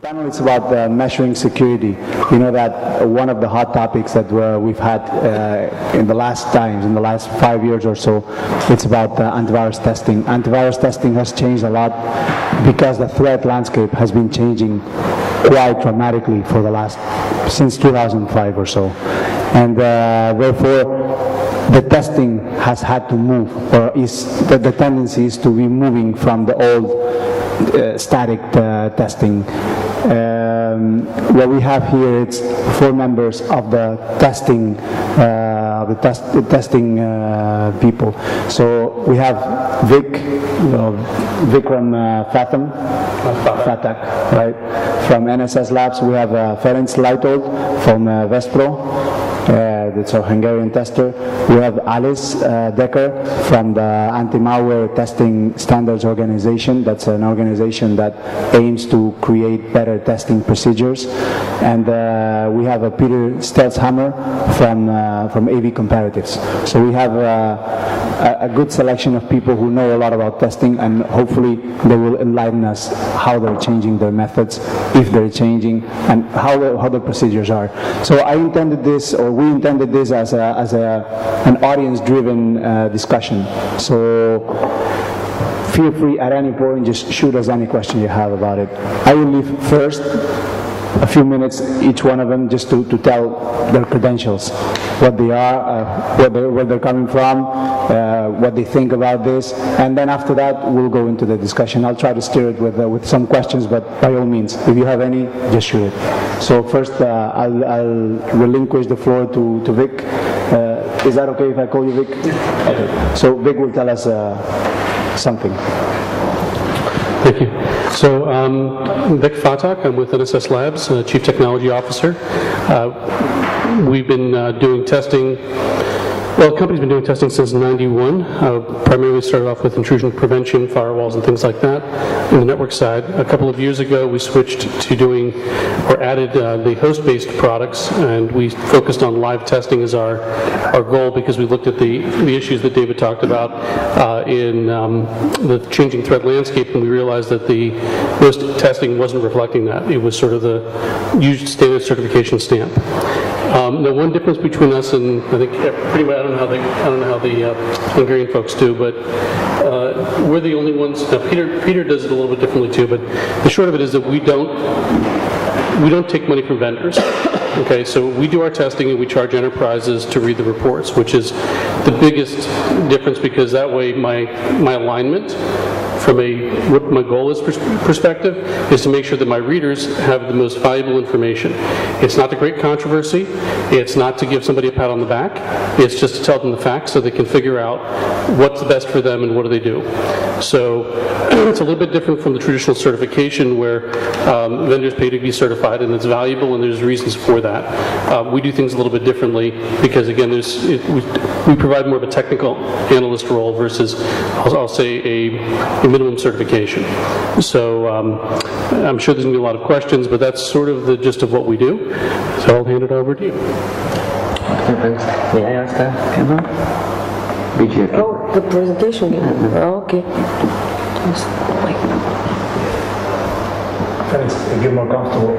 Panel is about measuring security. You know that one of the hot topics that we've had in the last 5 years or so, it's about antivirus testing. Antivirus testing has changed a lot because the threat landscape has been changing quite dramatically since 2005 or so. And therefore, the testing has had to move, or the tendency is to be moving from the old static testing. What we have here, it's 4 members of the testing people. So we have Vikram Fatak, right, from NSS Labs. We have Ferenc Leitold from Vespro. That's our Hungarian tester. We have Alice Decker from the Anti-Malware Testing Standards Organization. That's an organization that aims to create better testing procedures. And we have Peter Stelzhammer from AV Comparatives. So we have a good selection of people who know a lot about testing, and hopefully they will enlighten us how they're changing their methods, if they're changing, and how the procedures are. So we intended this as an audience-driven discussion. So feel free at any point, just shoot us any question you have about it. I will leave first a few minutes, each one of them, just to tell their credentials, what they are, where they're coming from, what they think about this, and then after that we'll go into the discussion. I'll try to steer it with some questions, but by all means, if you have any, just shoot it. So first, I'll relinquish the floor to Vic. Is that okay if I call you Vic? Okay. So Vic will tell us something. Thank you. So I'm Vic Fatak. I'm with NSS Labs, Chief Technology Officer. We've been doing testing. Well, the company's been doing testing since '91. Primarily started off with intrusion prevention, firewalls, and things like that on the network side. A couple of years ago, we switched to doing, or added the host-based products, and we focused on live testing as our goal, because we looked at the issues that David talked about in the changing threat landscape, and we realized that the host testing wasn't reflecting that. It was sort of the used standard certification stamp. The one difference between us and I think pretty much, I don't know how the Hungarian folks do, but we're the only ones. Now Peter does it a little bit differently too, but the short of it is that we don't take money from vendors. Okay, so we do our testing and we charge enterprises to read the reports, which is the biggest difference, because that way my alignment from what my goal is perspective is to make sure that my readers have the most valuable information. It's not to create controversy. It's not to give somebody a pat on the back. It's just to tell them the facts so they can figure out what's the best for them and what do they do. So it's a little bit different from the traditional certification where vendors pay to be certified, and it's valuable, and there's reasons for that. We do things a little bit differently because, again, we provide more of a technical analyst role versus, I'll say, a minimum certification. So I'm sure there's going to be a lot of questions, but that's sort of the gist of what we do. So I'll hand it over to you. Okay, thanks. May I ask the camera? Oh, the presentation. Oh, okay. Thanks. If you're more comfortable.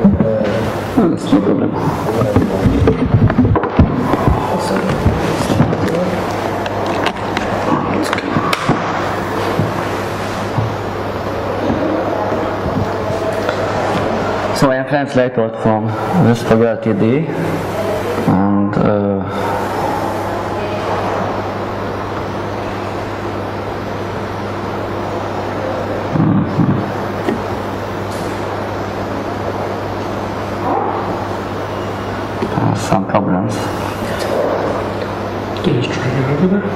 No, that's no problem. So I am translator from Vespro TD, and some problems. Can you just drag it over there?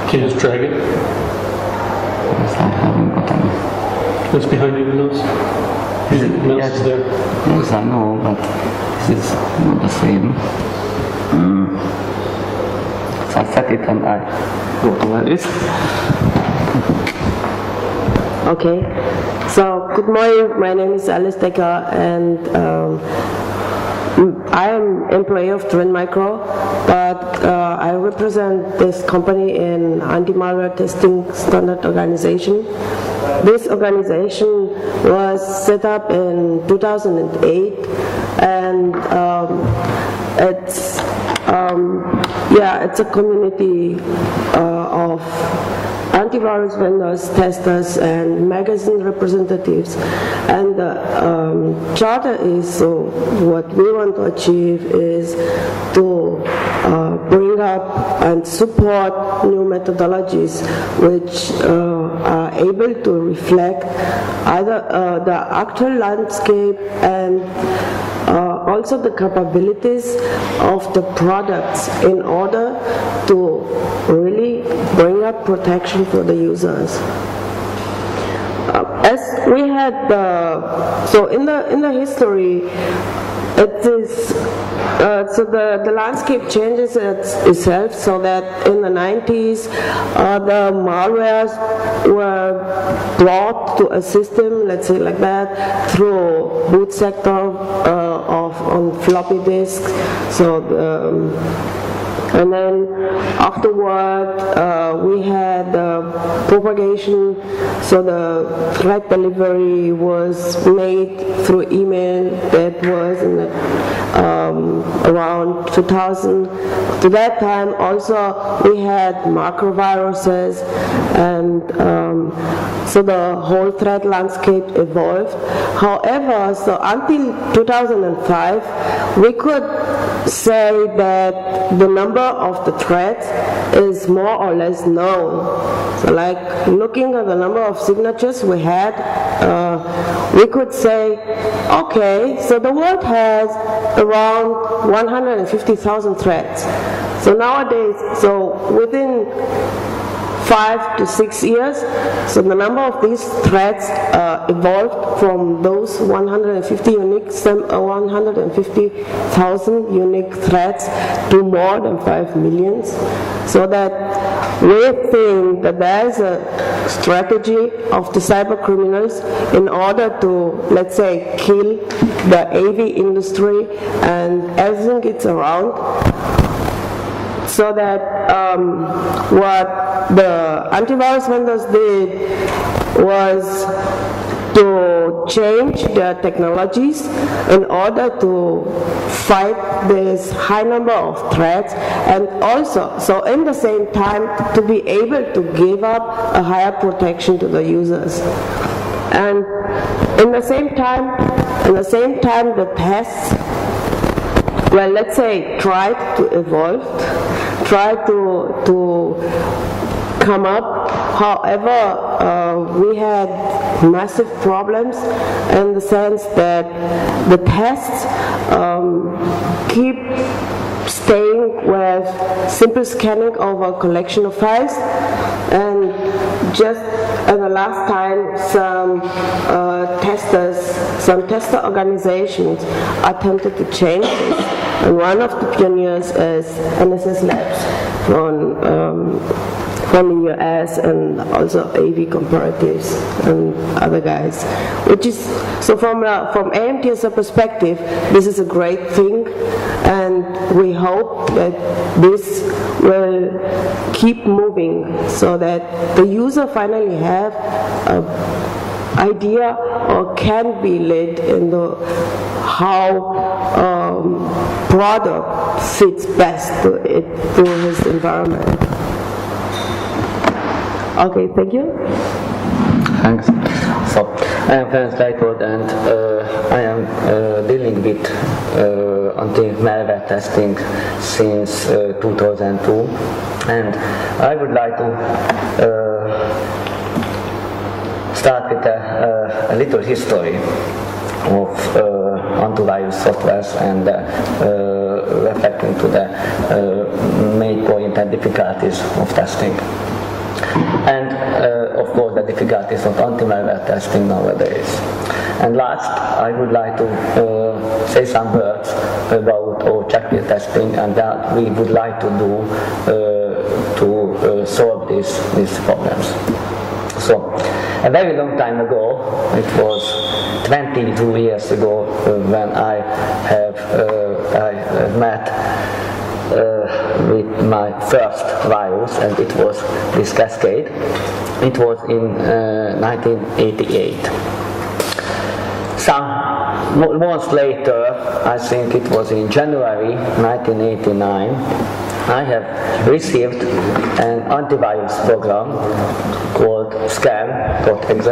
Can you just drag it? Yes, I haven't got any. It's behind you, the mouse. The mouse is there. Yes, I know, but this is not the same. So I set it and I go to like this. Okay. So, good morning. My name is Alice Decker, and I am employee of Trend Micro. but I represent this company in anti-malware testing standard organization. This organization was set up in 2008, and it's a community of antivirus vendors, testers, and magazine representatives. And the charter is, so what we want to achieve is to bring up and support new methodologies which are able to reflect either the actual landscape and also the capabilities of the products in order to really bring up protection for the users. As we had so in the history, it is so the landscape changes itself, so that in the 90s the malwares were brought to a system, let's say like that, through boot sector on floppy disks. So and then afterward we had propagation, so the threat delivery was made through email. That was in around 2000. To that time also we had macroviruses, and so the whole threat landscape evolved. However, so until 2005 we could say that the number of the threats is more or less known. So like looking at the number of signatures we had, we could say, okay, so the world has around 150,000 threats. So nowadays, so within 5 to 6 years, so the number of these threats evolved from those 150,000 unique threats to more than 5 million. So that we think that there is a strategy of the cyber criminals in order to, let's say, kill the AV industry and everything it's around. So that what the antivirus vendors did was to change their technologies in order to fight this high number of threats, and also, so in the same time, to be able to give up a higher protection to the users. And in the same time, the tests, well, let's say, tried to evolve, tried to come up. However, we had massive problems in the sense that the tests keep staying with simple scanning of a collection of files, and just at the last time some tester organizations attempted to change this, and one of the pioneers is NSS Labs from the US, and also AV Comparatives and other guys. Which is, so from AMTS perspective, this is a great thing, and we hope that this will keep moving so that the user finally have an idea or can be led into how product fits best to his environment. Okay, thank you. Thanks. So, I am Ferenc Leitold, and I am dealing with anti-malware testing since 2002, and I would like to start with a little history of antivirus softwares and reflecting to the main point and difficulties of testing. And of course the difficulties of anti-malware testing nowadays. And last, I would like to say some words about our checkpoint testing and that we would like to do to solve these problems. So, a very long time ago, it was 22 years ago when I have met with my first virus, and it was this cascade. It was in 1988. Some months later, I think it was in January 1989, I have received an antivirus program called Scam.exe.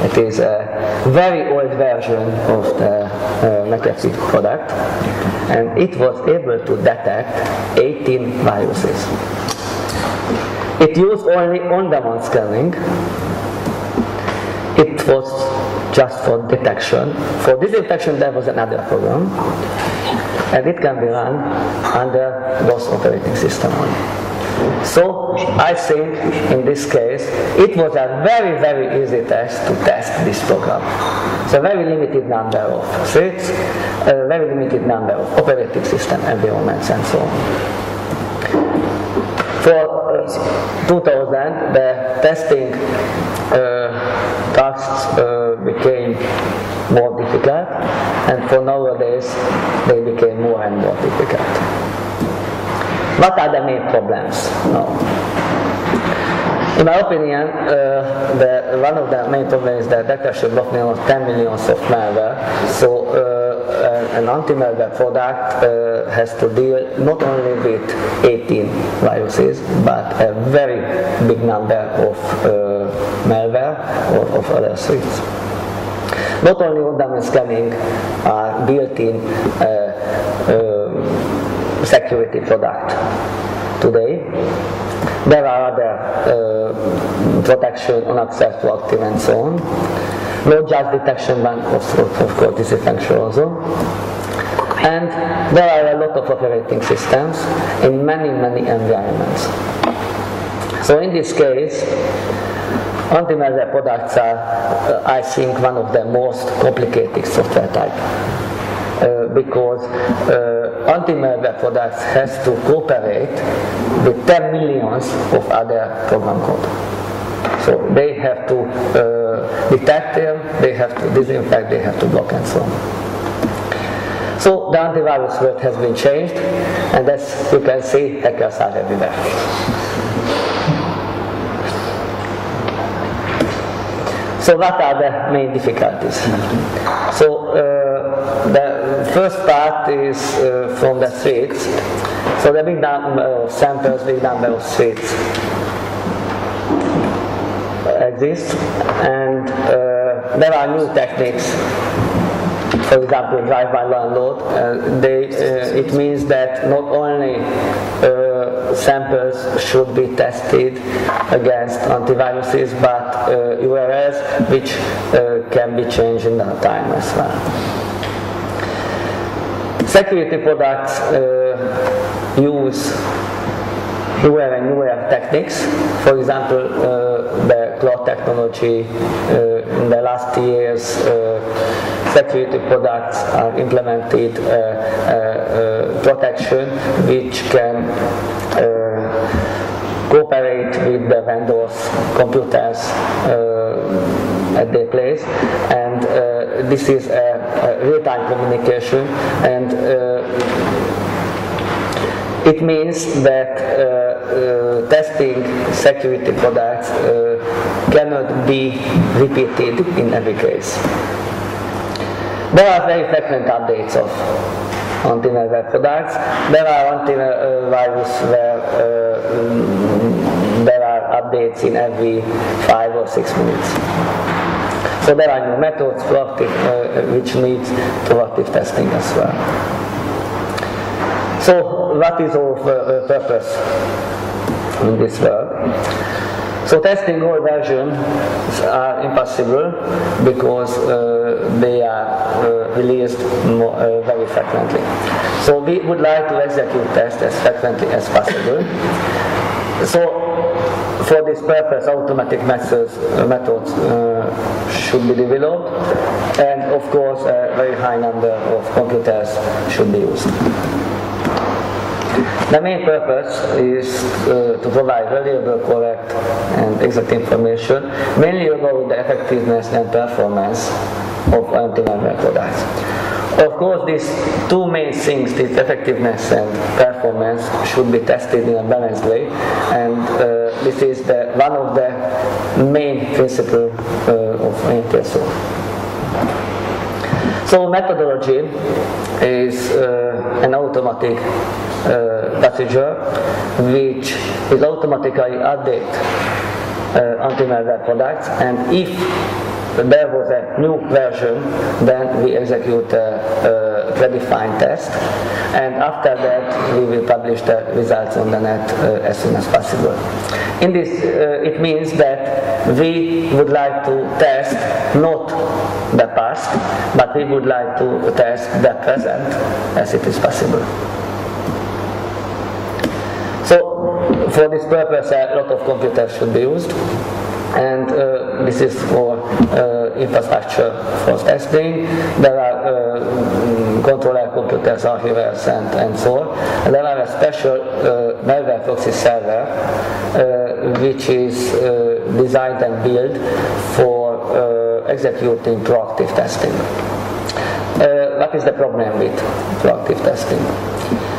It is a very old version of the McAfee product, and it was able to detect 18 viruses. It used only on-demand scanning. It was just for detection. For disinfection, there was another program, and it can be run under DOS operating system only. So I think in this case, it was a very, very easy test to test this program. It's a very limited number of threads, a very limited number of operating system environments, and so on. For 2000, the testing tasks became more difficult, and for nowadays they became more and more difficult. What are the main problems now? In my opinion, one of the main problems is that detection of 10 million of malware. So an anti-malware product has to deal not only with 18 viruses, but a very big number of malware or of other threats. Not only on-demand scanning are built-in security product today. There are other protection on access proactive and so on. Not just detection, but of course disinfection also. And there are a lot of operating systems in many, many environments. So in this case, anti-malware products are, I think, one of the most complicated software type. Because anti-malware products has to cooperate with 10 millions of other program code. So they have to detect them, they have to disinfect, they have to block, and so on. So the antivirus world has been changed, and as you can see, hackers are everywhere. So what are the main difficulties? So the first part is from the threats. So the big number of samples, big number of threats exist, and there are new techniques. For example, drive-by download. It means that not only samples should be tested against antiviruses, but URLs which can be changed in that time as well. Security products use newer and newer techniques. For example, the cloud technology in the last years, security products are implemented protection which can cooperate with the vendors' computers at their place, and this is a real-time communication, and it means that testing security products cannot be repeated in every case. There are very frequent updates of antimalware products. There are antivirus where there are updates in every 5 or 6 minutes. So there are new methods which need proactive testing as well. So what is our purpose in this world? So testing all versions are impossible because they are released very frequently. So we would like to execute tests as frequently as possible. So for this purpose, automatic methods should be developed, and of course a very high number of computers should be used. The main purpose is to provide reliable, correct, and exact information, mainly about the effectiveness and performance of antimalware products. Of course, these two main things, this effectiveness and performance, should be tested in a balanced way, and this is one of the main principles of NTSO. So methodology is an automatic procedure which will automatically update anti-malware products, and if there was a new version, then we execute a predefined test, and after that we will publish the results on the net as soon as possible. In this, it means that we would like to test not the past, but we would like to test the present as it is possible. So, for this purpose, a lot of computers should be used, and this is for infrastructure for testing. There are controller computers, archives, and so on. And there are a special malware proxy server which is designed and built for executing proactive testing. What is the problem with proactive testing?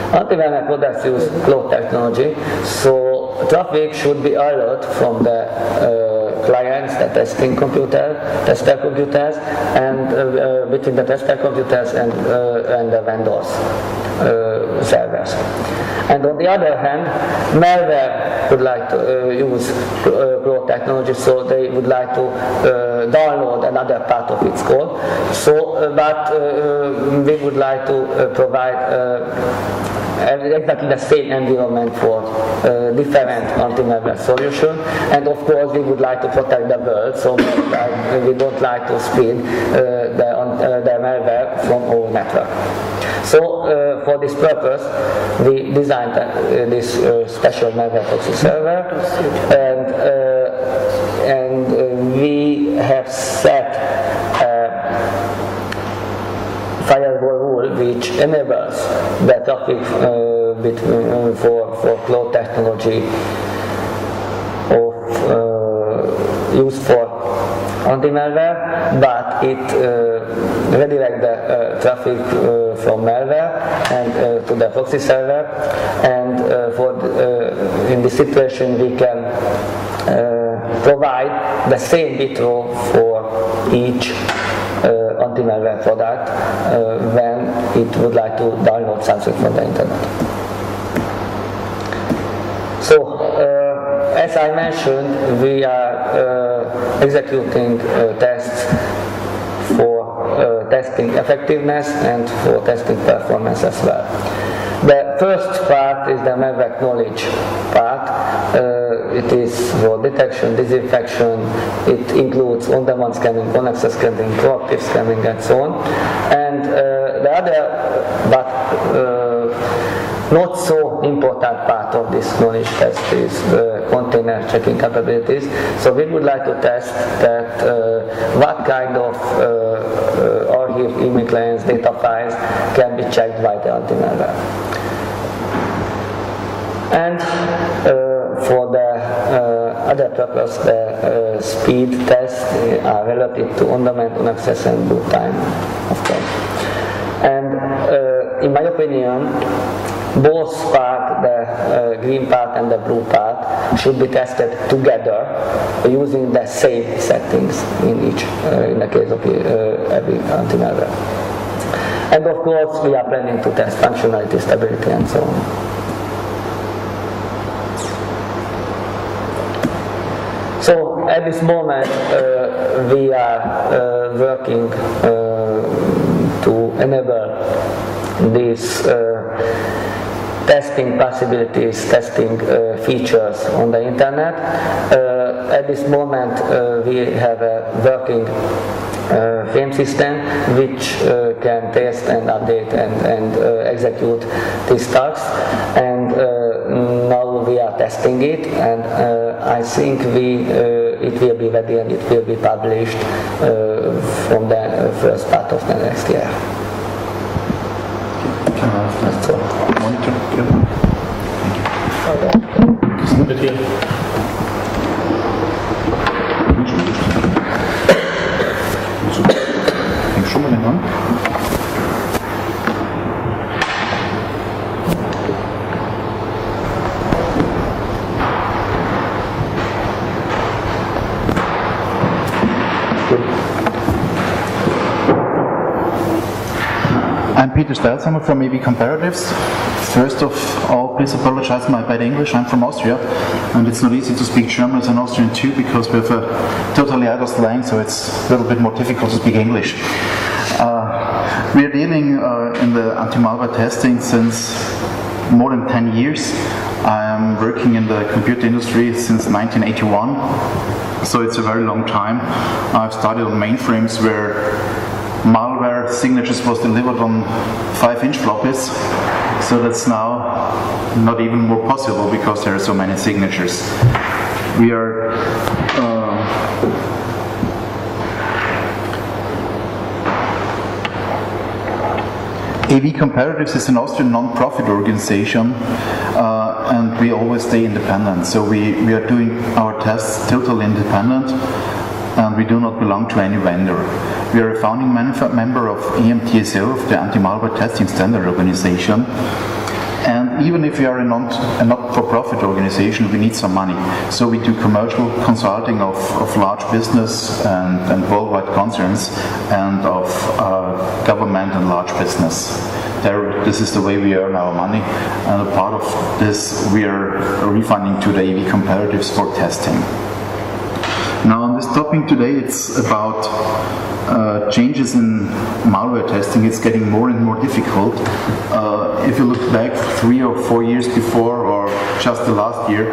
Anti-malware products use cloud technology, so traffic should be alert from the clients, the tester computers, and between the tester computers and the vendors' servers. And on the other hand, malware would like to use cloud technology, so they would like to download another part of its code. So, but we would like to provide exactly the same environment for different anti-malware solution, and of course we would like to protect the world, so we don't like to spread the malware from our network. So for this purpose we designed this special malware proxy server, and we have set firewall rule which enables the traffic for cloud technology used for anti-malware, but it redirects the traffic from malware and to the proxy server, and in this situation we can provide the same bit row for each anti-malware product when it would like to download something from the internet. So, as I mentioned, we are executing tests for testing effectiveness and for testing performance as well. The first part is the malware knowledge part. It is for detection, disinfection. It includes on-demand scanning, on-access scanning, proactive scanning, and so on. And the other, but not so important part of this knowledge test is container checking capabilities. So we would like to test that what kind of archive, email clients, data files can be checked by the anti-malware. And for the other purpose, the speed tests are relative to on-demand, on-access, and boot time, of course. And in my opinion, both parts, the green part and the blue part, should be tested together using the same settings in the case of every anti-malware. And of course, we are planning to test functionality, stability, and so on. So at this moment we are working to enable these testing possibilities, testing features on the internet. At this moment we have a working frame system which can test and update and execute these tasks, and now we are testing it, and I think it will be ready and it will be published from the first part of the next year. That's all. Monitor. Thank you. Fängst schon mal an? I'm Peter Stelzhammer from AV Comparatives. First of all, please apologize my bad English. I'm from Austria, and it's not easy to speak German as an Austrian too, because we have a totally other slang, so it's a little bit more difficult to speak English. We are dealing in the anti-malware testing since more than 10 years. I am working in the computer industry since 1981, so it's a very long time. I've started on mainframes where malware signatures was delivered on 5-inch floppies, so that's now not even more possible because there are so many signatures. We are AV Comparatives is an Austrian non-profit organization, and we always stay independent. So we are doing our tests totally independent, and we do not belong to any vendor. We are a founding member of EMTSO, of the Anti-Malware Testing Standard Organization. And even if we are a not-for-profit organization, we need some money. So we do commercial consulting of large business and worldwide concerns, and of government and large business. This is the way we earn our money, and a part of this we are refunding to the AV Comparatives for testing. Now on this topic today, it's about changes in malware testing. It's getting more and more difficult. If you look back 3 or 4 years before, or just the last year,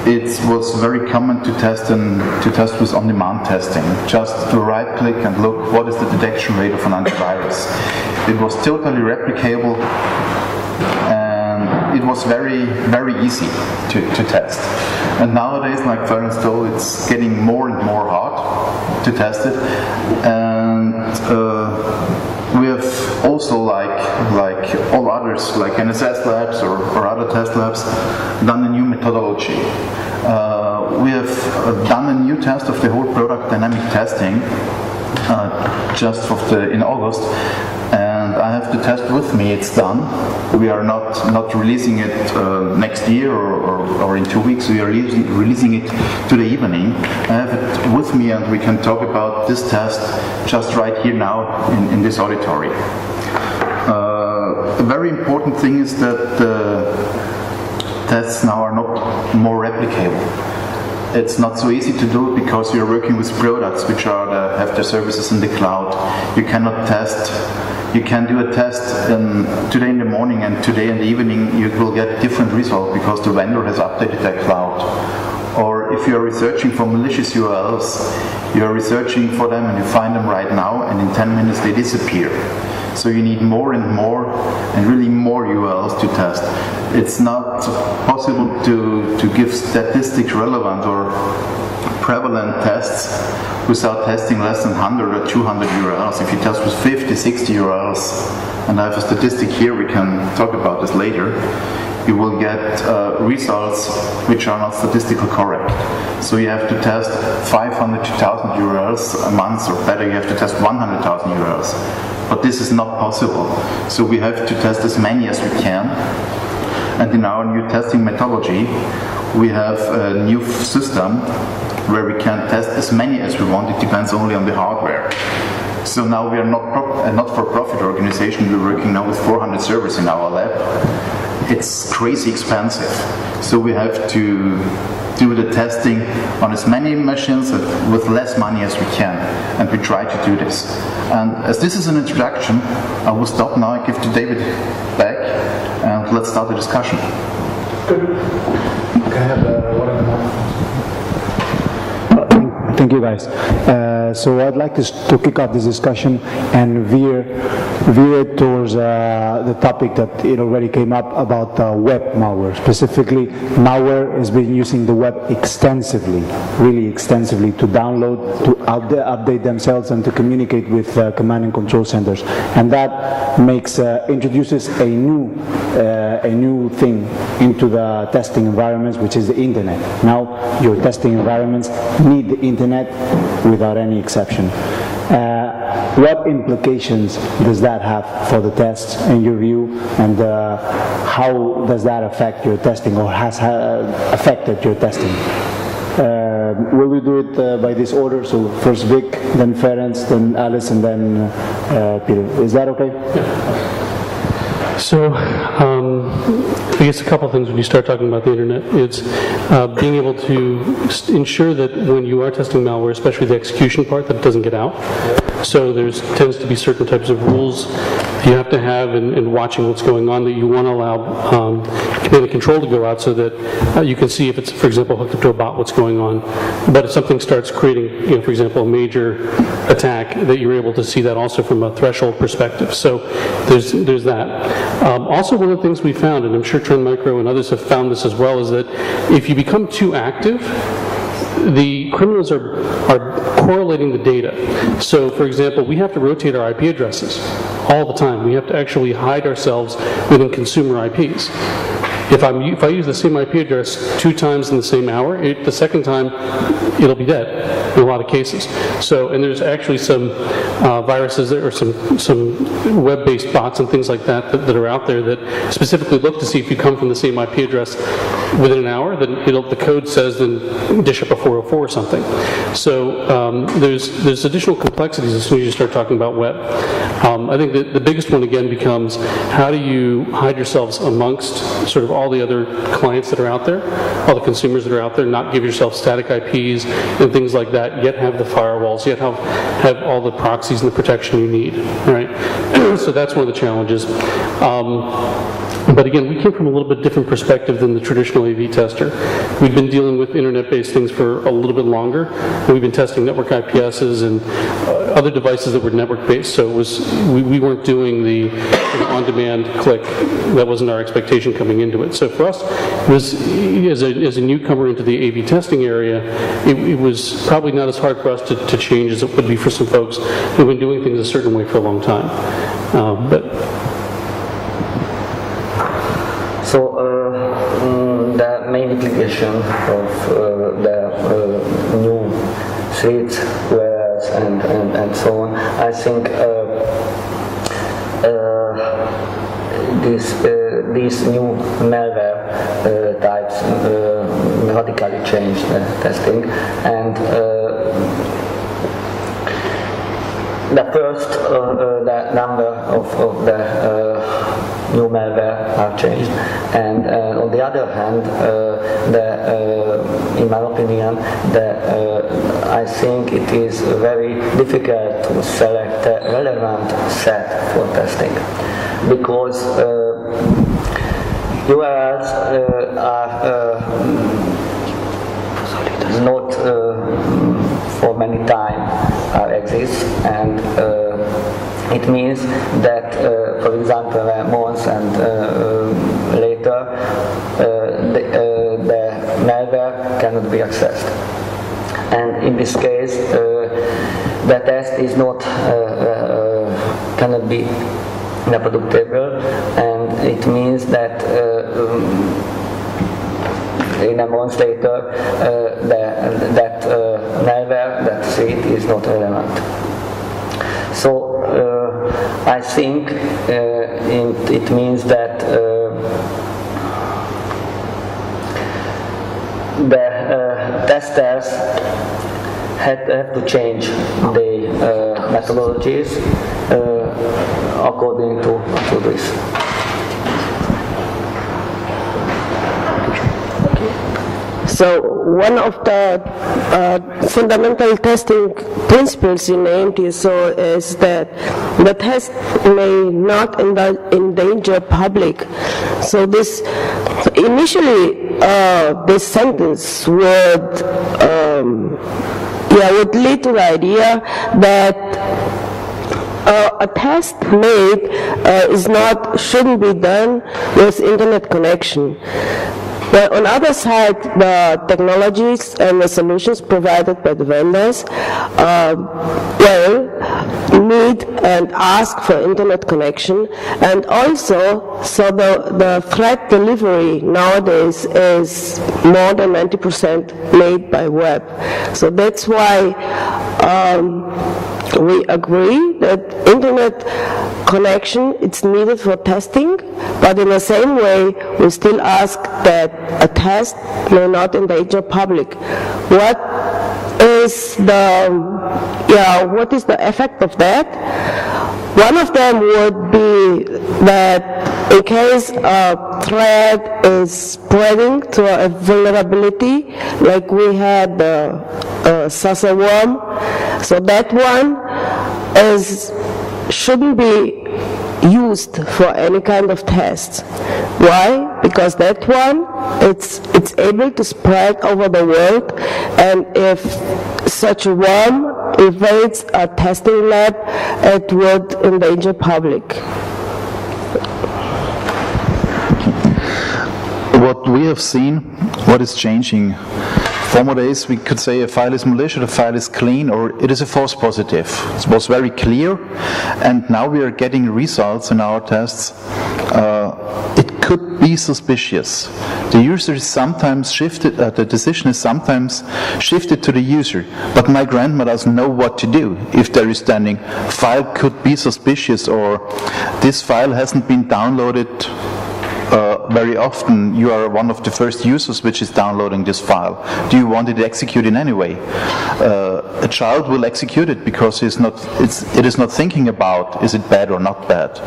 it was very common to test with on-demand testing. Just to right-click and look what is the detection rate of an antivirus. It was totally replicable, and it was very, very easy to test. And nowadays, like Ferenc told, it's getting more and more hard to test it. And we have also, like all others, like NSS labs or other test labs, done a new methodology. We have done a new test of the whole product dynamic testing just in August. And I have the test with me, it's done. We are not releasing it next year or in 2 weeks. We are releasing it today evening. I have it with me, and we can talk about this test just right here now in this auditory. A very important thing is that the tests now are not more replicable. It's not so easy to do it because you're working with products which have their services in the cloud. You cannot test. You can do a test today in the morning, and today in the evening you will get a different result because the vendor has updated their cloud. Or if you are researching for malicious URLs, you are researching for them and you find them right now, and in 10 minutes they disappear. So you need more and more, and really more URLs to test. It's not possible to give statistics relevant or prevalent tests without testing less than 100 or 200 URLs. If you test with 50, 60 URLs, and I have a statistic here, we can talk about this later, you will get results which are not statistically correct. So you have to test 500 to 1,000 URLs a month, or better, you have to test 100,000 URLs. But this is not possible. So we have to test as many as we can. And in our new testing methodology, we have a new system where we can test as many as we want. It depends only on the hardware. So now we are a not-for-profit organization. We're working now with 400 servers in our lab. It's crazy expensive. So we have to do the testing on as many machines with less money as we can. And we try to do this. And as this is an introduction, I will stop now and give to David back, and let's start the discussion. Good. Can I have one of the microphones? Thank you, guys. So I'd like to kick off this discussion and veer it towards the topic that it already came up about web malware. Specifically, malware has been using the web extensively, really extensively, to download, to update themselves, and to communicate with command and control centers. And that introduces a new thing into the testing environments, which is the internet. Now your testing environments need the internet without any exception. What implications does that have for the tests in your view, and how does that affect your testing, or has affected your testing? Will we do it by this order? So first Vic, then Ferenc, then Alice, and then Peter. Is that okay? So, I guess a couple of things when you start talking about the internet. It's being able to ensure that when you are testing malware, especially the execution part, that it doesn't get out. So there tends to be certain types of rules you have to have in watching what's going on, that you want to allow command and control to go out so that you can see if it's, for example, hooked up to a bot, what's going on. But if something starts creating, for example, a major attack, that you're able to see that also from a threshold perspective. So there's that. Also, one of the things we found, and I'm sure Trend Micro and others have found this as well, is that if you become too active, the criminals are correlating the data. So, for example, we have to rotate our IP addresses all the time. We have to actually hide ourselves within consumer IPs. If I use the same IP address 2 times in the same hour, the second time it'll be dead in a lot of cases. So, and there's actually some viruses or some web-based bots and things like that are out there that specifically look to see if you come from the same IP address within an hour. Then the code says then dish up a 404 or something. So there's additional complexities as soon as you start talking about web. I think the biggest one again becomes how do you hide yourselves amongst sort of all the other clients that are out there, all the consumers that are out there, not give yourself static IPs and things like that, yet have the firewalls, yet have all the proxies and the protection you need, right? So that's one of the challenges. But again, we came from a little bit different perspective than the traditional AV tester. We've been dealing with internet-based things for a little bit longer. We've been testing network IPSs and other devices that were network-based. So it was we weren't doing the on-demand click. That wasn't our expectation coming into it. So for us, it was as a newcomer into the AV testing area, it was probably not as hard for us to change as it would be for some folks who've been doing things a certain way for a long time. So the main implication of the new threats, wares, and so on, I think these new malware types radically change the testing, and the first, the number of the new malware are changed, and on the other hand, in my opinion, I think it is very difficult to select a relevant set for testing, because URLs are not for many time exist, and it means that, for example, months and later, the malware cannot be accessed. And in this case, the test is not cannot be reproducible, and it means that in a month later, that malware, that threat is not relevant. So I think it means that the testers have to change the methodologies according to this. So one of the fundamental testing principles in MTSO is that the test may not endanger public. So this initially this sentence would lead to the idea that a test made shouldn't be done with internet connection. But on the other side, the technologies and the solutions provided by the vendors need and ask for internet connection, and also, so the threat delivery nowadays is more than 90% made by web. So that's why we agree that internet connection is needed for testing, But in the same way, we still ask that a test may not endanger public. What is the effect of that? One of them would be that in case a threat is spreading to a vulnerability, like we had the Sasa worm, so that one shouldn't be used for any kind of test. Why? Because that one, it's able to spread over the world, and if such a worm invades a testing lab, it would endanger public. What we have seen, what is changing, former days we could say a file is malicious, a file is clean, or it is a false positive. It was very clear, and now we are getting results in our tests. It could be suspicious. The user is sometimes shifted, the decision is sometimes shifted to the user, but my grandma doesn't know what to do if there is standing, file could be suspicious, or this file hasn't been downloaded very often. You are one of the first users which is downloading this file. Do you want it executed anyway? A child will execute it because it is not thinking about is it bad or not bad.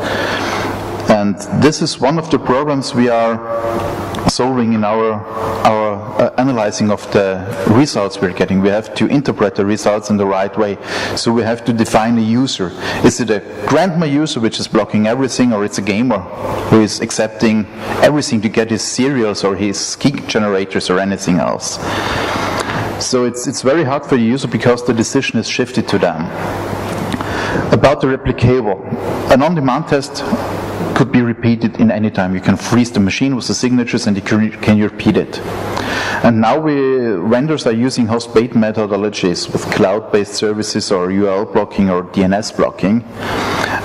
And this is one of the problems we are solving in our analyzing of the results we're getting. We have to interpret the results in the right way. So we have to define a user. Is it a grandma user which is blocking everything, or it's a gamer who is accepting everything to get his serials or his key generators or anything else? So it's very hard for the user because the decision is shifted to them. About the replicable, an on-demand test could be repeated in any time. You can freeze the machine with the signatures and you can repeat it. And now vendors are using host-based methodologies with cloud-based services or URL blocking or DNS blocking,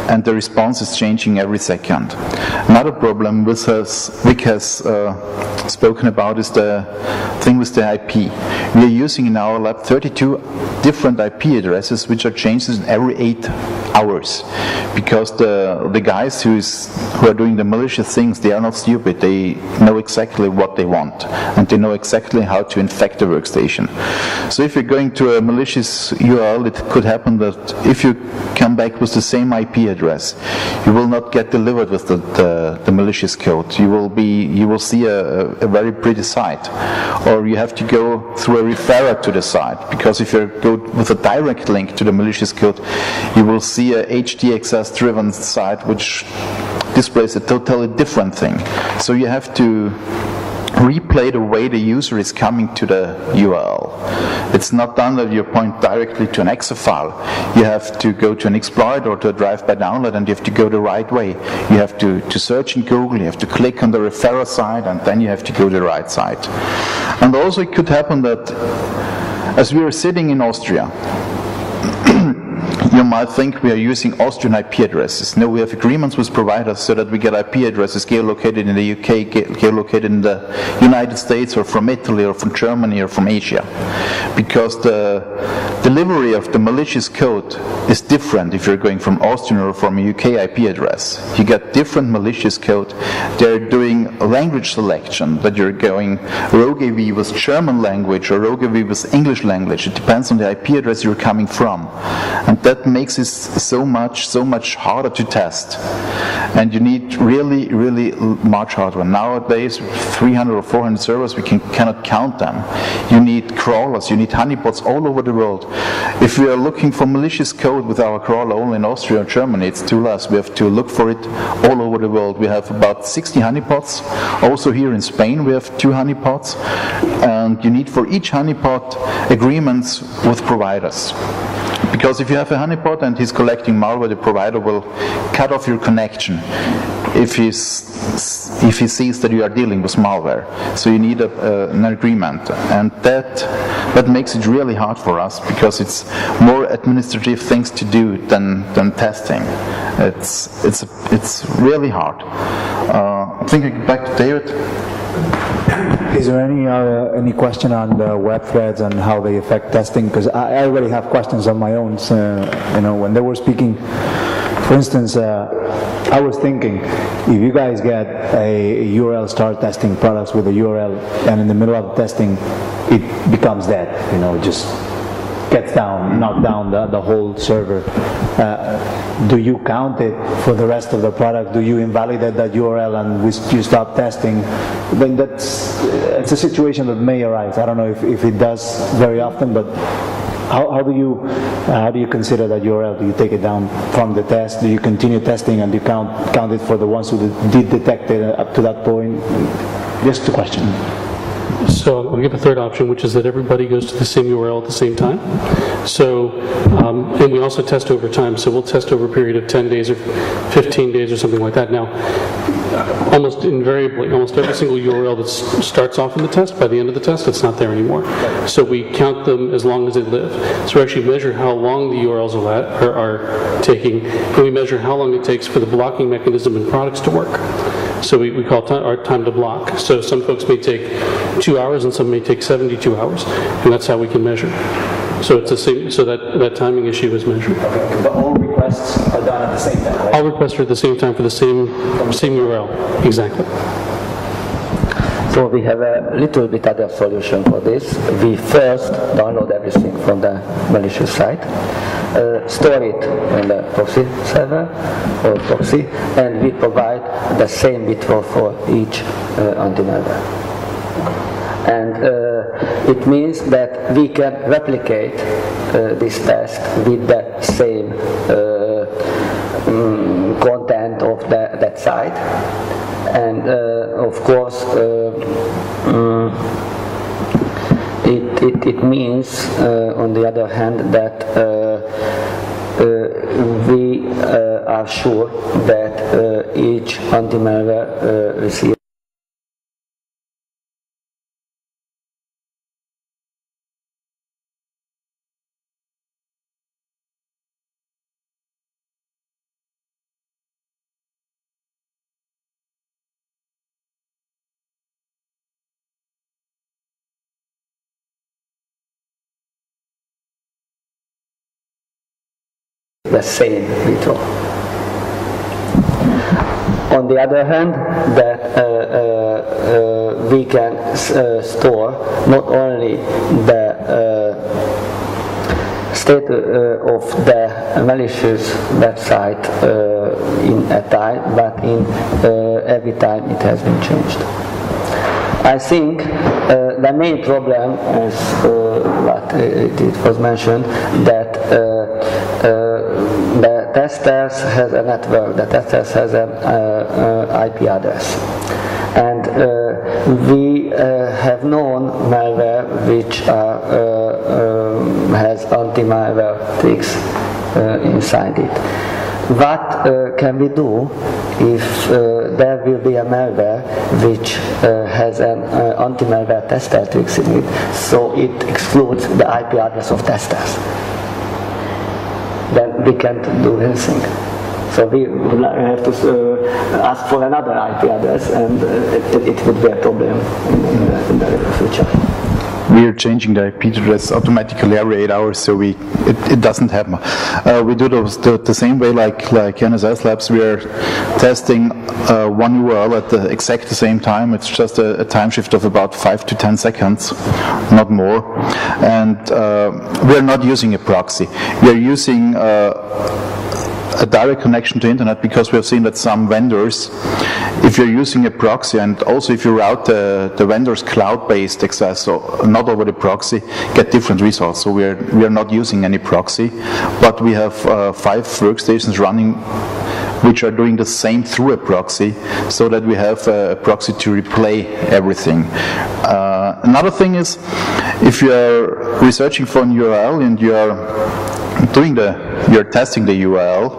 and the response is changing every second. Another problem Vic has spoken about is the thing with the IP. We are using in our lab 32 different IP addresses which are changed every 8 hours, because the guys who are doing the malicious things, they are not stupid. They know exactly what they want, and they know exactly how to infect the workstation. So if you're going to a malicious URL, it could happen that if you come back with the same IP address, you will not get delivered with the malicious code. You will see a very pretty site, or you have to go through a referrer to the site, because if you go with a direct link to the malicious code, you will see a HTXS driven site which displays a totally different thing. So you have to replay the way the user is coming to the URL. It's not done that you point directly to an exe file. You have to go to an exploit or to a drive-by download, and you have to go the right way. You have to search in Google, you have to click on the referrer site, and then you have to go to the right site. And also it could happen that as we are sitting in Austria, you might think we are using Austrian IP addresses. No, we have agreements with providers so that we get IP addresses geolocated in the UK, geolocated in the United States, or from Italy, or from Germany, or from Asia. Because the delivery of the malicious code is different if you're going from Austrian or from a UK IP address. You get different malicious code. They're doing language selection, that you're going rogue AV with German language or rogue AV with English language. It depends on the IP address you're coming from. And that makes it so much harder to test. And you need really much hardware. Nowadays, 300 or 400 servers, we cannot count them. You need crawlers, you need honeypots all over the world. If we are looking for malicious code with our crawler only in Austria or Germany, it's too less. We have to look for it all over the world. We have about 60 honeypots. Also here in Spain, we have 2 honeypots. And you need for each honeypot agreements with providers. Because if you have a honeypot and he's collecting malware, the provider will cut off your connection if he sees that you are dealing with malware. So you need an agreement, and that makes it really hard for us, because it's more administrative things to do than testing. It's really hard. I think I get back to David. Is there any question on the web threads and how they affect testing? Because I already have questions on my own. So, when they were speaking For instance, I was thinking, if you guys get a URL, start testing products with a URL, and in the middle of testing, it becomes dead, just gets down, knock down the whole server. Do you count it for the rest of the product? Do you invalidate that URL and you stop testing? Then it's a situation that may arise. I don't know if it does very often, but how do you consider that URL? Do you take it down from the test? Do you continue testing and you count it for the ones who did detect it up to that point? Just a question. So I'll give a third option, which is that everybody goes to the same URL at the same time. So, and we also test over time. So we'll test over a period of 10 days or 15 days or something like that. Now, almost invariably, almost every single URL that starts off in the test, by the end of the test, it's not there anymore. So we count them as long as they live. So we actually measure how long the URLs are taking, and we measure how long it takes for the blocking mechanism in products to work. So we call our time to block. So some folks may take 2 hours and some may take 72 hours, and that's how we can measure. So it's the same. So that timing issue is measured. Okay, but all requests are done at the same time, right? All requests are at the same time for the same URL. Exactly. So we have a little bit other solution for this. We first download everything from the malicious site, store it in the proxy server or proxy, and we provide the same bitfall for each anti-malware. And it means that we can replicate this test with the same content of that site. And of course, it means, on the other hand, that we are sure that each anti-malware receives the same retro. On the other hand, that we can store not only the state of the malicious website in a time, but in every time it has been changed. I think the main problem is what it was mentioned, that the testers has a network, the testers has an IP address. And we have known malware which has anti-malware tricks inside it. What can we do if there will be a malware which has an anti-malware tester tricks in it, so it excludes the IP address of testers? Then we can't do anything. So we would have to ask for another IP address, and it would be a problem in the future. We are changing the IP address automatically every 8 hours, so it doesn't happen. We do the same way like NSS Labs. We are testing one URL at the exact same time. It's just a time shift of about 5 to 10 seconds, not more. And we are not using a proxy. We are using a direct connection to internet, because we have seen that some vendors, if you're using a proxy, and also if you route the vendor's cloud-based access, so not over the proxy, get different results. So we are not using any proxy, but we have 5 workstations running which are doing the same through a proxy, so that we have a proxy to replay everything. Another thing is, if you are researching for an URL and you are you're testing the URL,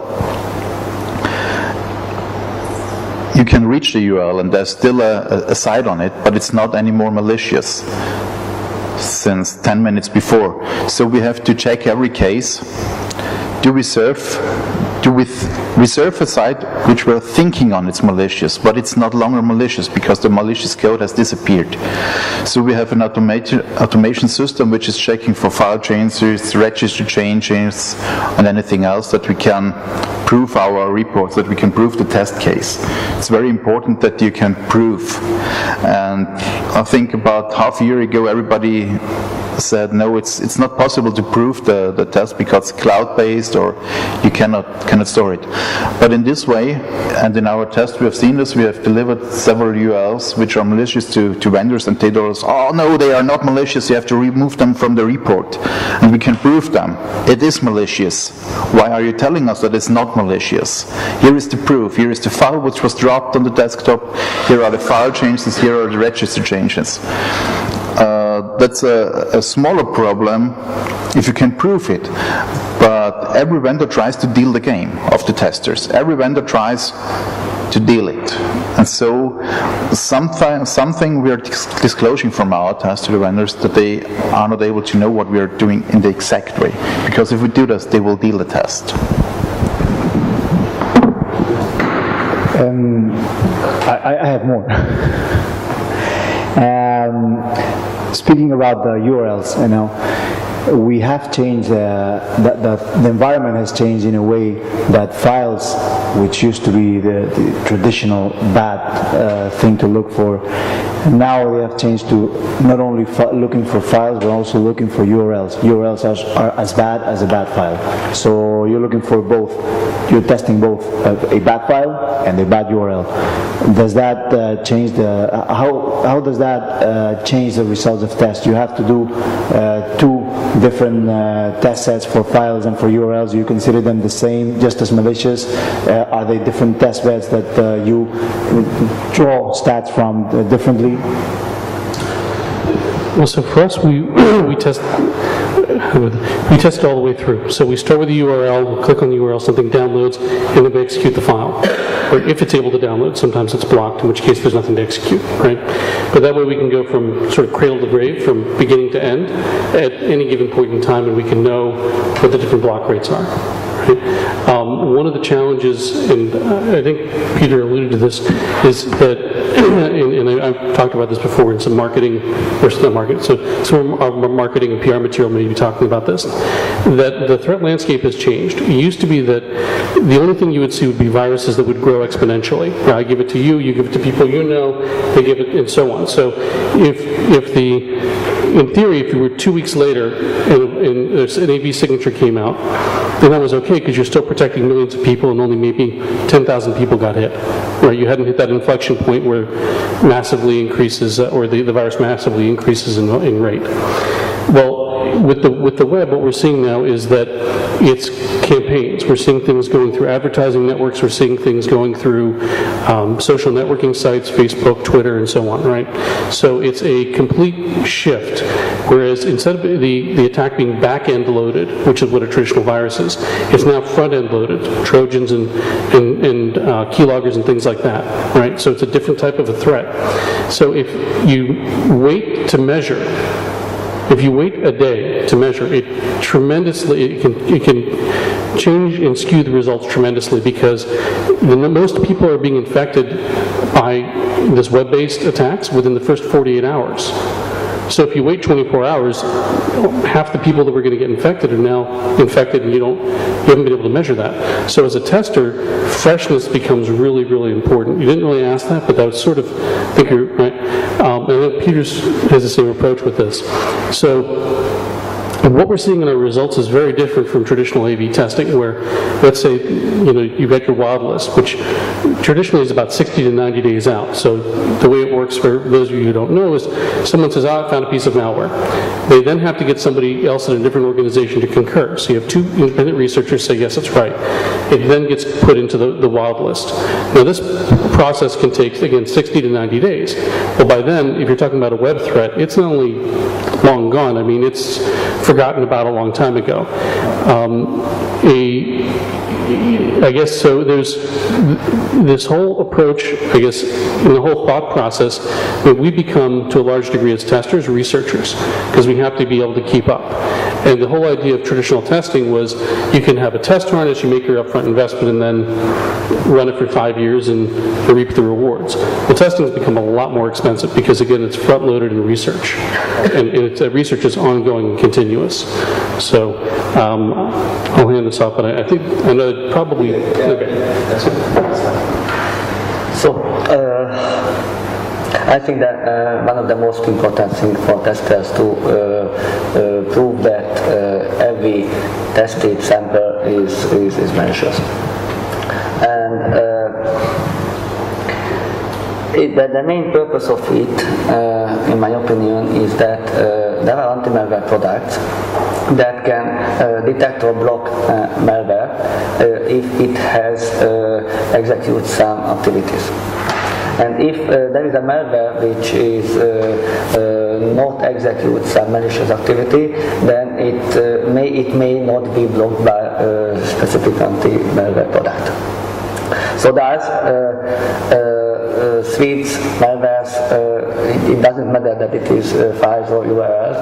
you can reach the URL and there's still a site on it, but it's not anymore malicious since 10 minutes before. So we have to check every case. Do we serve do we reserve a site which we're thinking on it's malicious, but it's not longer malicious because the malicious code has disappeared. So we have an automation system which is checking for file changes, register changes, and anything else that we can prove our reports, that we can prove the test case. It's very important that you can prove. And I think about half a year ago everybody said no, it's not possible to prove the test because it's cloud-based or you cannot store it. But in this way, and in our test we have seen this, we have delivered several URLs which are malicious to vendors, and they told us, oh no, they are not malicious, you have to remove them from the report. And we can prove them. It is malicious. Why are you telling us that it's not malicious? Here is the proof. Here is the file which was dropped on the desktop. Here are the file changes. Here are the register changes. That's a smaller problem if you can prove it. But every vendor tries to deal the game of the testers. Every vendor tries to deal it. And so something we are disclosing from our test to the vendors that they are not able to know what we are doing in the exact way. Because if we do this, they will deal the test. I have more. Speaking about the URLs, we have changed, the environment has changed in a way that files, which used to be the traditional bad thing to look for, now we have changed to not only looking for files, but also looking for URLs. URLs are as bad as a bad file. So you're looking for both. You're testing both a bad file and a bad URL. Does that change how does that change the results of tests? You have to do two different test sets for files and for URLs. You consider them the same, just as malicious? Are they different test beds that you draw stats from differently? Well, so for us, we test it all the way through. So we start with the URL, we click on the URL, something downloads, and then we execute the file. Or if it's able to download, sometimes it's blocked, in which case there's nothing to execute, right? But that way we can go from sort of cradle to grave, from beginning to end, at any given point in time, and we can know what the different block rates are. Right? One of the challenges, and I think Peter alluded to this, is that, and I've talked about this before in some marketing, or not marketing, so some of our marketing and PR material may be talking about this, that the threat landscape has changed. It used to be that the only thing you would see would be viruses that would grow exponentially. I give it to you, you give it to people you know, they give it, and so on. So in theory, if you were 2 weeks later and an AV signature came out, then that was okay because you're still protecting millions of people and only maybe 10,000 people got hit. Right? You hadn't hit that inflection point where massively increases, or the virus massively increases in rate. Well, with the web, what we're seeing now is that it's campaigns. We're seeing things going through advertising networks. We're seeing things going through social networking sites, Facebook, Twitter, and so on, right? So it's a complete shift. Whereas instead of the attack being back-end loaded, which is what a traditional virus is, it's now front-end loaded, Trojans and keyloggers and things like that, right? So it's a different type of a threat. So if you wait to measure, if you wait a day to measure, it can change and skew the results tremendously, because most people are being infected by this web-based attacks within the first 48 hours. So if you wait 24 hours, half the people that were going to get infected are now infected, and you haven't been able to measure that. So as a tester, freshness becomes really, really important. You didn't really ask that, but that was sort of, I think you're right. And I think Peters has the same approach with this. So what we're seeing in our results is very different from traditional AV testing, where, let's say, you've got your wild list, which traditionally is about 60 to 90 days out. So the way it works, for those of you who don't know, is someone says, I found a piece of malware. They then have to get somebody else in a different organization to concur. So you have two independent researchers say, yes, that's right. It then gets put into the wild list. Now this process can take, again, 60 to 90 days. But by then, if you're talking about a web threat, it's not only long gone, I mean, it's forgotten about a long time ago. I guess so there's this whole approach, I guess, in the whole thought process, that we become, to a large degree as testers, researchers, because we have to be able to keep up. And the whole idea of traditional testing was you can have a test run as you make your upfront investment and then run it for 5 years and reap the rewards. Well, testing has become a lot more expensive because, again, it's front-loaded in research. And research is ongoing and continuous. So I'll hand this off, but I think I know probably... Okay. So, I think that one of the most important things for testers to prove that every tested sample is malicious. And the main purpose of it, in my opinion, is that there are anti-malware products that can detect or block malware if it has execute some activities. And if there is a malware which is not execute some malicious activity, then it may not be blocked by a specific anti-malware product. So thus, suites, malwares, it doesn't matter that it is files or URLs,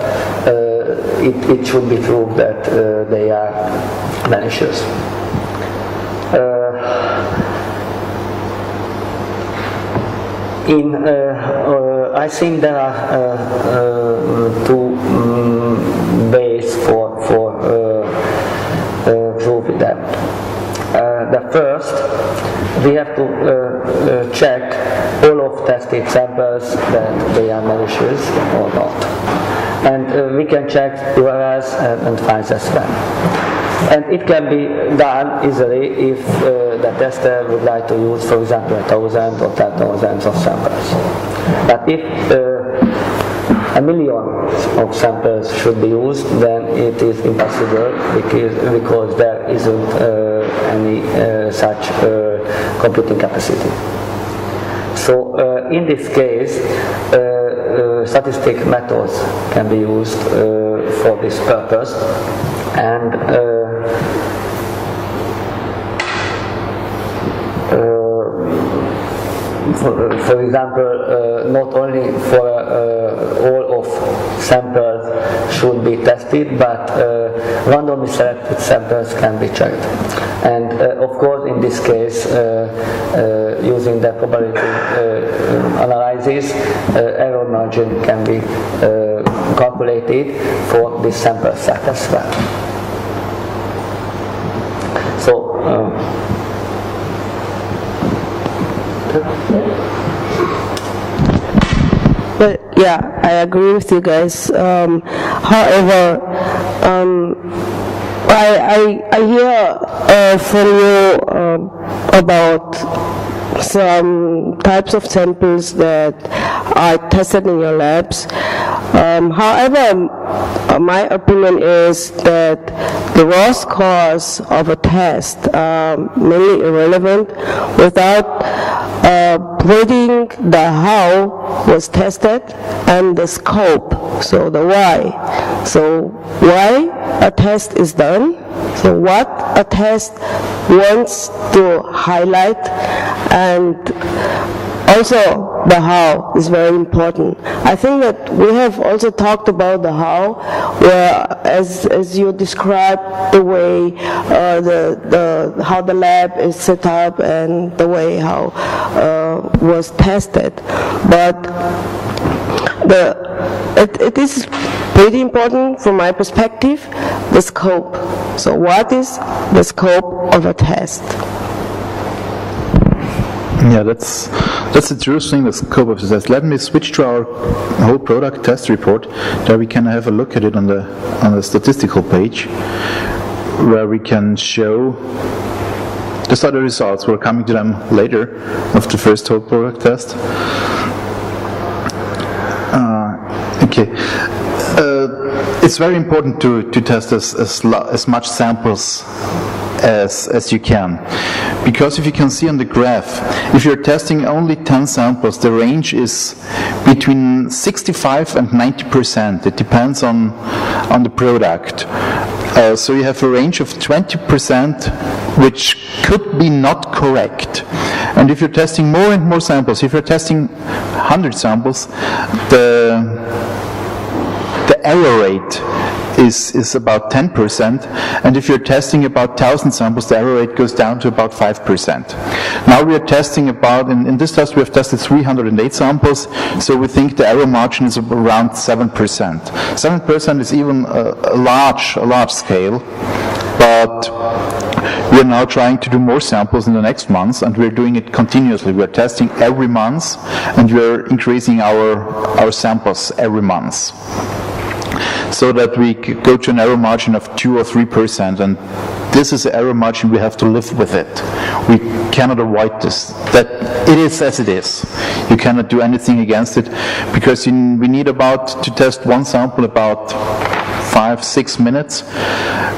it should be proved that they are malicious. I think there are two ways for proving them. The first, we have to check all of tested samples that they are malicious or not. And we can check URLs and files as well. And it can be done easily if the tester would like to use, for example, 1,000 or 10,000 of samples. But if 1 million of samples should be used, then it is impossible because there isn't any such computing capacity. So in this case, statistic methods can be used for this purpose, and for example, not only for all of samples should be tested, but randomly selected samples can be checked. And of course, in this case, using the probability analysis, error margin can be calculated for this sample set as well. So. But yeah, I agree with you guys. However, I hear from you about some types of samples that are tested in your labs. However, my opinion is that the raw scores of a test are mainly irrelevant without putting the how was tested and the scope, so the why. So why a test is done, so what a test wants to highlight, and also the how is very important. I think that we have also talked about the how, where as you described the way how the lab is set up and the way how was tested, but it is pretty important from my perspective, the scope. So what is the scope of a test? Yeah, that's the true thing, the scope of the test. Let me switch to our whole product test report. There we can have a look at it on the statistical page, where we can show these are the results. We're coming to them later of the first whole product test. Okay. It's very important to test as much samples as you can, because if you can see on the graph, if you're testing only 10 samples, the range is between 65 and 90%. It depends on the product. So you have a range of 20% which could be not correct. And if you're testing more and more samples, if you're testing 100 samples, the error rate is about 10%, and if you're testing about 1,000 samples, the error rate goes down to about 5%. Now we are testing about, in this test we have tested 308 samples, so we think the error margin is around 7%. 7% is even a large scale, but we are now trying to do more samples in the next months, and we're doing it continuously. We're testing every month, and we're increasing our samples every month, so that we go to an error margin of 2 or 3%, and this is the error margin, we have to live with it. We cannot avoid this. That it is as it is. You cannot do anything against it, because we need to test one sample about 5-6 minutes,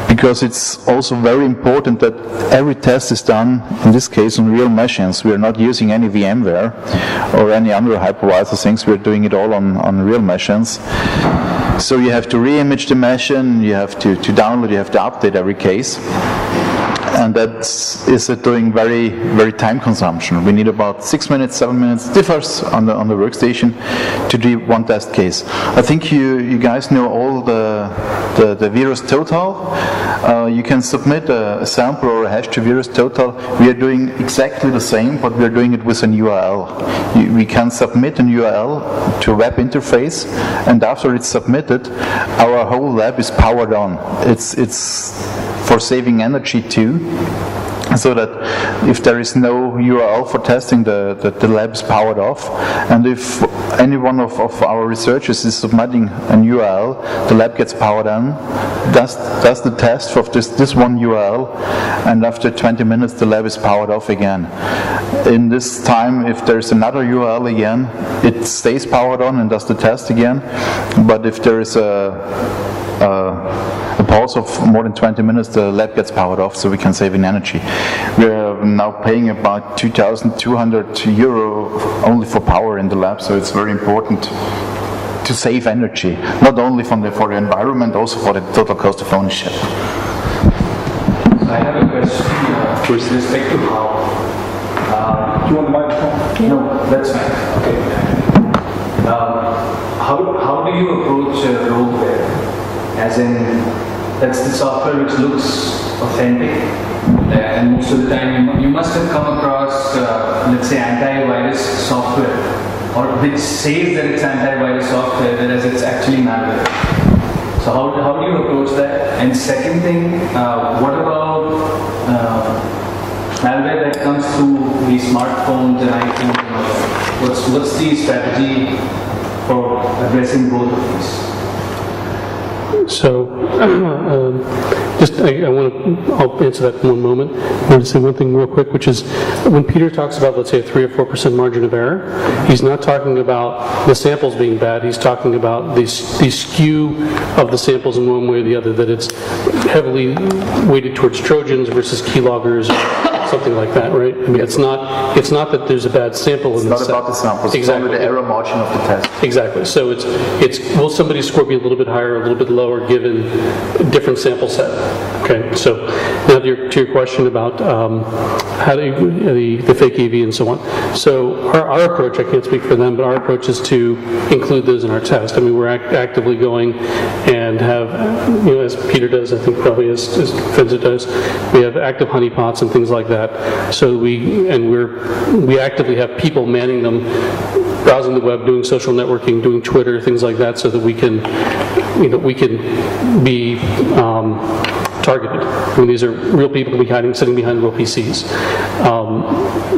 because it's also very important that every test is done, in this case, on real machines. We are not using any VMware or any other hypervisor things. We're doing it all on real machines. So you have to re-image the machine, you have to download, you have to update every case. And that is doing very, very time consumption. We need about 6 minutes, 7 minutes, differs on the workstation, to do one test case. I think you guys know all the virus total. You can submit a sample or a hash to virus total. We are doing exactly the same, but we are doing it with an URL. We can submit an URL to a web interface, and after it's submitted, our whole lab is powered on. It's for saving energy too, so that if there is no URL for testing, the lab is powered off, and if any one of our researchers is submitting an URL, the lab gets powered on, does the test of this one URL, and after 20 minutes the lab is powered off again. In this time, if there's another URL again, it stays powered on and does the test again, but if there is a pause of more than 20 minutes, the lab gets powered off, so we can save in energy. We are now paying about 2,200 euro only for power in the lab, so it's very important to save energy, not only for the environment, also for the total cost of ownership. I have a question with respect to how. Do you want the microphone? No, that's fine. Okay. How do you approach a role there? As in, that's the software which looks authentic, and most of the time you must have come across, let's say, antivirus software, or which says that it's antivirus software, whereas it's actually malware. So how do you approach that? And second thing, what about malware that comes through the smartphones and iPhones and all that? What's the strategy for addressing both of these? So, I'll answer that in one moment. I want to say one thing real quick, which is when Peter talks about, let's say, a 3 or 4% margin of error, he's not talking about the samples being bad. He's talking about the skew of the samples in one way or the other, that it's heavily weighted towards Trojans versus keyloggers, something like that, right? I mean, it's not that there's a bad sample in the set. It's not about the samples, exactly. It's only the error margin of the test. Exactly. So it's will somebody's score be a little bit higher, a little bit lower, given a different sample set? Okay. So now to your question about how do the fake EV and so on. So our approach, I can't speak for them, but our approach is to include those in our test. I mean, we're actively going and have, as Peter does, I think probably as Fenza does, we have active honeypots and things like that. So we actively have people manning them, browsing the web, doing social networking, doing Twitter, things like that, so that we can be targeted. I mean, these are real people sitting behind real PCs.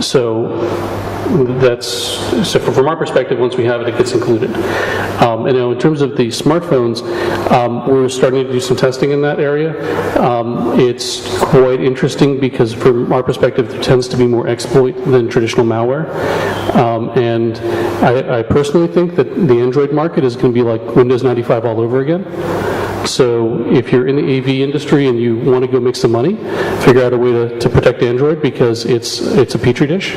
So from our perspective, once we have it, it gets included. And now in terms of the smartphones, we're starting to do some testing in that area. It's quite interesting because from our perspective, there tends to be more exploit than traditional malware. And I personally think that the Android market is going to be like Windows 95 all over again. So if you're in the AV industry and you want to go make some money, figure out a way to protect Android, because it's a petri dish.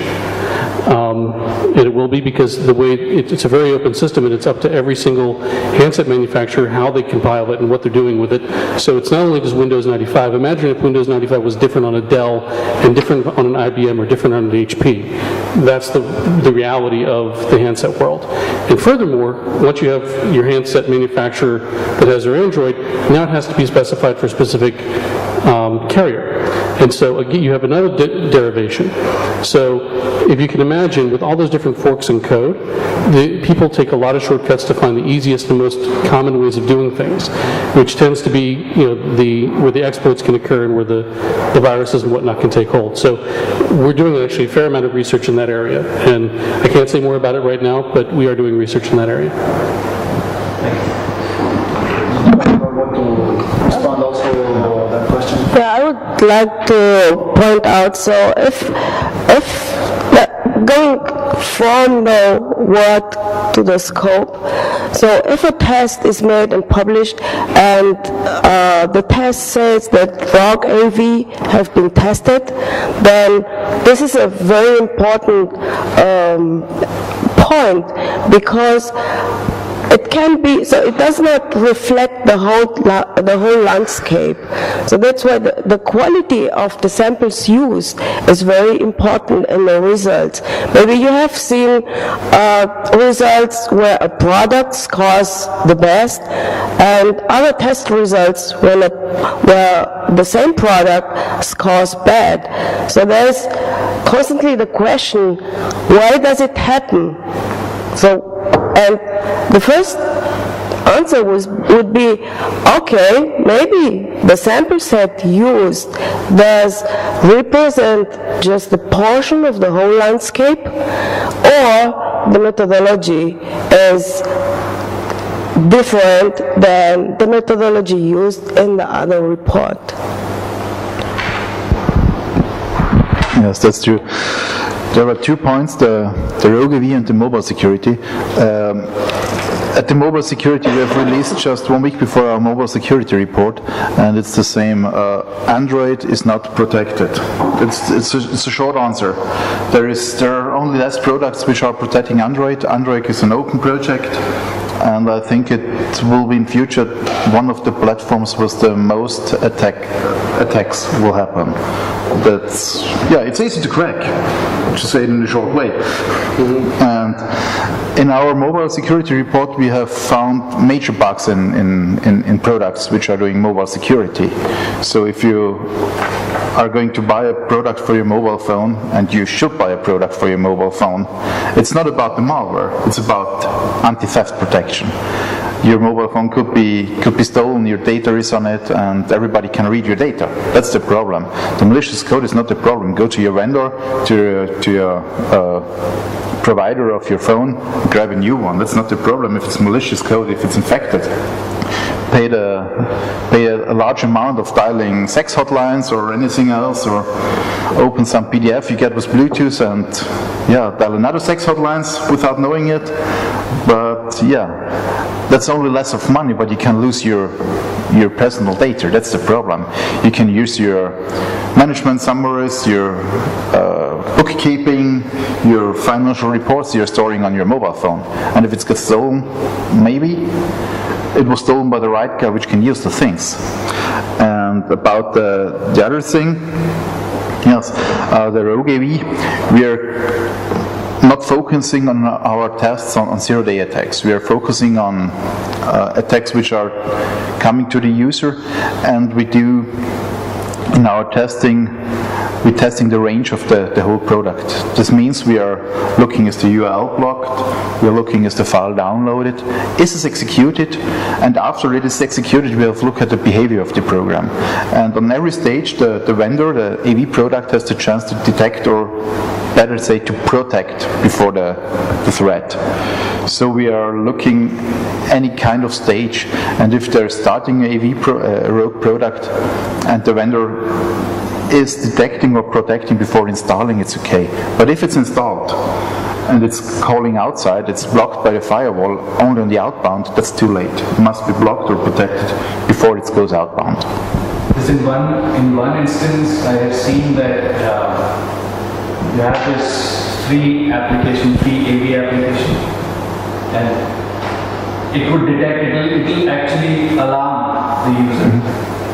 And it will be because the way it's a very open system, and it's up to every single handset manufacturer how they compile it and what they're doing with it. So it's not only just Windows 95. Imagine if Windows 95 was different on a Dell and different on an IBM or different on an HP. That's the reality of the handset world. And furthermore, once you have your handset manufacturer that has their Android, now it has to be specified for a specific carrier. And so again, you have another derivation. So if you can imagine, with all those different forks in code, people take a lot of shortcuts to find the easiest and most common ways of doing things, which tends to be where the exploits can occur and where the viruses and whatnot can take hold. So we're doing actually a fair amount of research in that area. And I can't say more about it right now, but we are doing research in that area. Want to respond also to that question? Yeah, I would like to point out, so if going from the word to the scope, so if a test is made and published and the test says that ROG AV have been tested, then this is a very important point, because it can be, so it does not reflect the whole landscape. So that's why the quality of the samples used is very important in the results. Maybe you have seen results where a product scores the best, and other test results where the same product scores bad. So there's constantly the question, why does it happen? And the first answer would be, okay, maybe the sample set used does represent just a portion of the whole landscape, or the methodology is different than the methodology used in the other report. Yes, that's true. There are 2 points, the ROG AV and the mobile security. At the mobile security, we have released just 1 week before our mobile security report, and it's the same. Android is not protected. It's a short answer. There are only less products which are protecting Android. Android is an open project, and I think it will be in future one of the platforms with the most attacks will happen. It's easy to crack, to say it in a short way. And in our mobile security report, we have found major bugs in products which are doing mobile security. So if you are going to buy a product for your mobile phone, and you should buy a product for your mobile phone, it's not about the malware, it's about anti-theft protection. Your mobile phone could be stolen, your data is on it, and everybody can read your data. That's the problem. The malicious code is not the problem. Go to your vendor, to your provider of your phone, grab a new one. That's not the problem if it's malicious code, if it's infected. Pay a large amount of dialing sex hotlines or anything else, or open some PDF you get with Bluetooth and dial another sex hotlines without knowing it. But that's only less of money, but you can lose your personal data. That's the problem. You can use your management summaries, your bookkeeping, your financial reports you're storing on your mobile phone. And if it gets stolen, maybe it was stolen by the right guy which can use the things. And about the other thing, the ROG AV, we are not focusing on our tests on zero-day attacks. We are focusing on attacks which are coming to the user, and we do in our testing, we're testing the range of the whole product. This means we are looking is the URL blocked, we are looking is the file downloaded, is it executed, and after it is executed we have to look at the behavior of the program. And on every stage the vendor, the AV product, has the chance to detect, or better say to protect before the threat. So we are looking any kind of stage, and if they're starting an AV rogue product and the vendor is detecting or protecting before installing, it's okay. But if it's installed and it's calling outside, it's blocked by the firewall only on the outbound, that's too late. It must be blocked or protected before it goes outbound. In one instance, I have seen that you have this free application, free AV application, and it would detect, it will actually alarm the user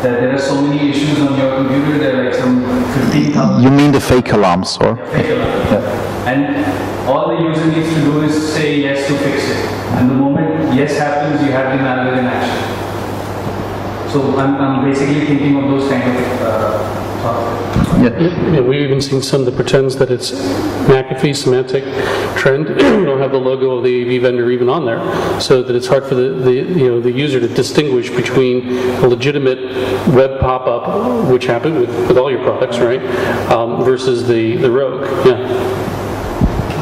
that there are so many issues on your computer, there are like some 15,000 You mean the fake alarms, or? fake alarms. And all the user needs to do is say yes to fix it. And the moment yes happens, you have the malware in action. So I'm basically thinking of those kind of thoughts. Yeah, we've even seen some that pretends that it's McAfee semantic trend. You don't have the logo of the AV vendor even on there, so that it's hard for the user to distinguish between a legitimate web pop-up, which happened with all your products, right, versus the rogue. Yeah.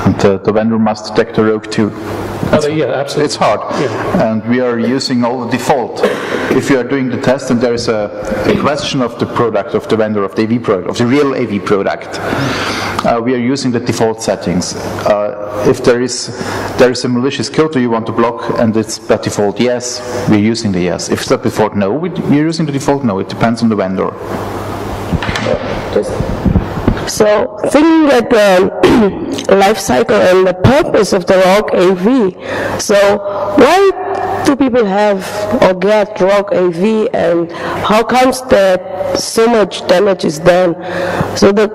And the vendor must detect the rogue too. Yeah, absolutely. It's hard. Yeah. And we are using all the default. If you are doing the test and there is a question of the product, of the vendor, of the AV product, of the real AV product, we are using the default settings. If there is a malicious code you want to block and it's by default yes, we're using the yes. If it's by default no, we're using the default no. It depends on the vendor. So, thinking at the life cycle and the purpose of the ROG AV, so why do people have or get ROG AV, and how comes that so much damage is done? So the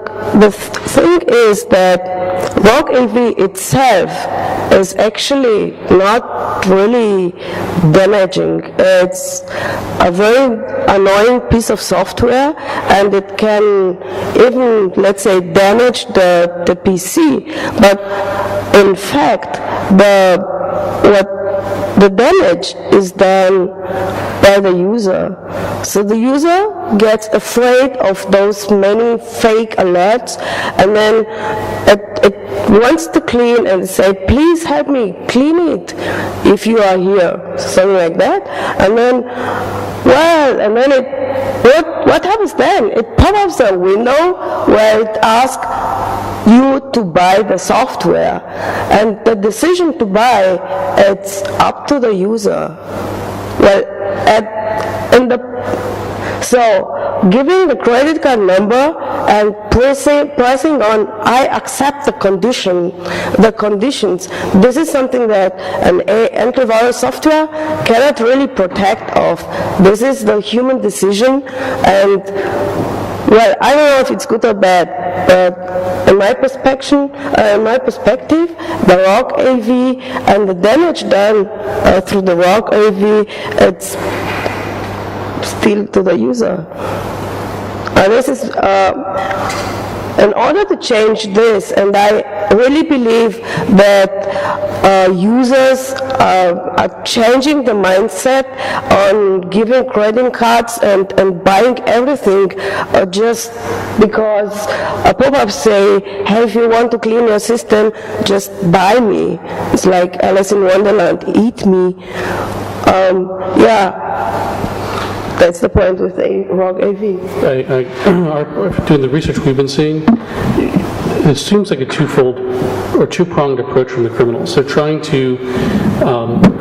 thing is that ROG AV itself is actually not really damaging. It's a very annoying piece of software, and it can even, let's say, damage the PC. But in fact, the damage is done by the user. So the user gets afraid of those many fake alerts, and then it wants to clean and say, please help me clean it if you are here, something like that. And then, what happens then? It pops up a window where it asks you to buy the software, and the decision to buy, it's up to the user. So giving the credit card number and pressing on I accept the conditions, this is something that an antivirus software cannot really protect of. This is the human decision, and well, I don't know if it's good or bad, but in my perspective, the ROG AV and the damage done through the ROG AV, it's still to the user. This is in order to change this, and I really believe that users are changing the mindset on giving credit cards and buying everything just because a pop-up say, hey, if you want to clean your system, just buy me. It's like Alice in Wonderland, eat me. That's the point with the ROG AV. Doing the research we've been seeing, it seems like a twofold or two-pronged approach from the criminals. They're trying to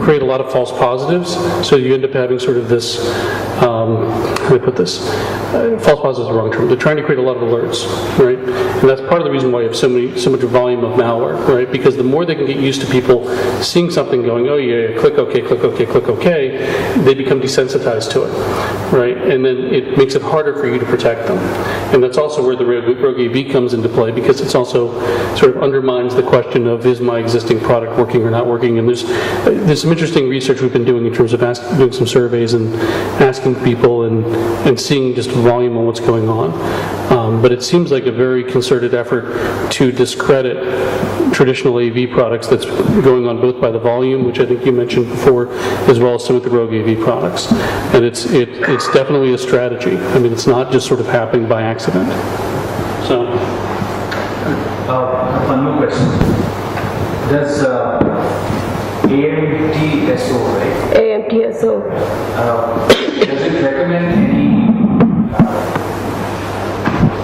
create a lot of false positives, so you end up having sort of this, how do I put this? False positives is the wrong term. They're trying to create a lot of alerts, right? And that's part of the reason why you have so much volume of malware, right? Because the more they can get used to people seeing something going, oh yeah, click OK, click OK, click OK, they become desensitized to it, right? And then it makes it harder for you to protect them. And that's also where the ROG AV comes into play, because it's also sort of undermines the question of, is my existing product working or not working? And there's some interesting research we've been doing in terms of doing some surveys and asking people and seeing just volume on what's going on. But it seems like a very concerted effort to discredit traditional AV products that's going on both by the volume, which I think you mentioned before, as well as some of the ROG AV products. And it's definitely a strategy. I mean, it's not just sort of happening by accident. So. One more question. Does AMTSO, right? AMTSO. Does it recommend any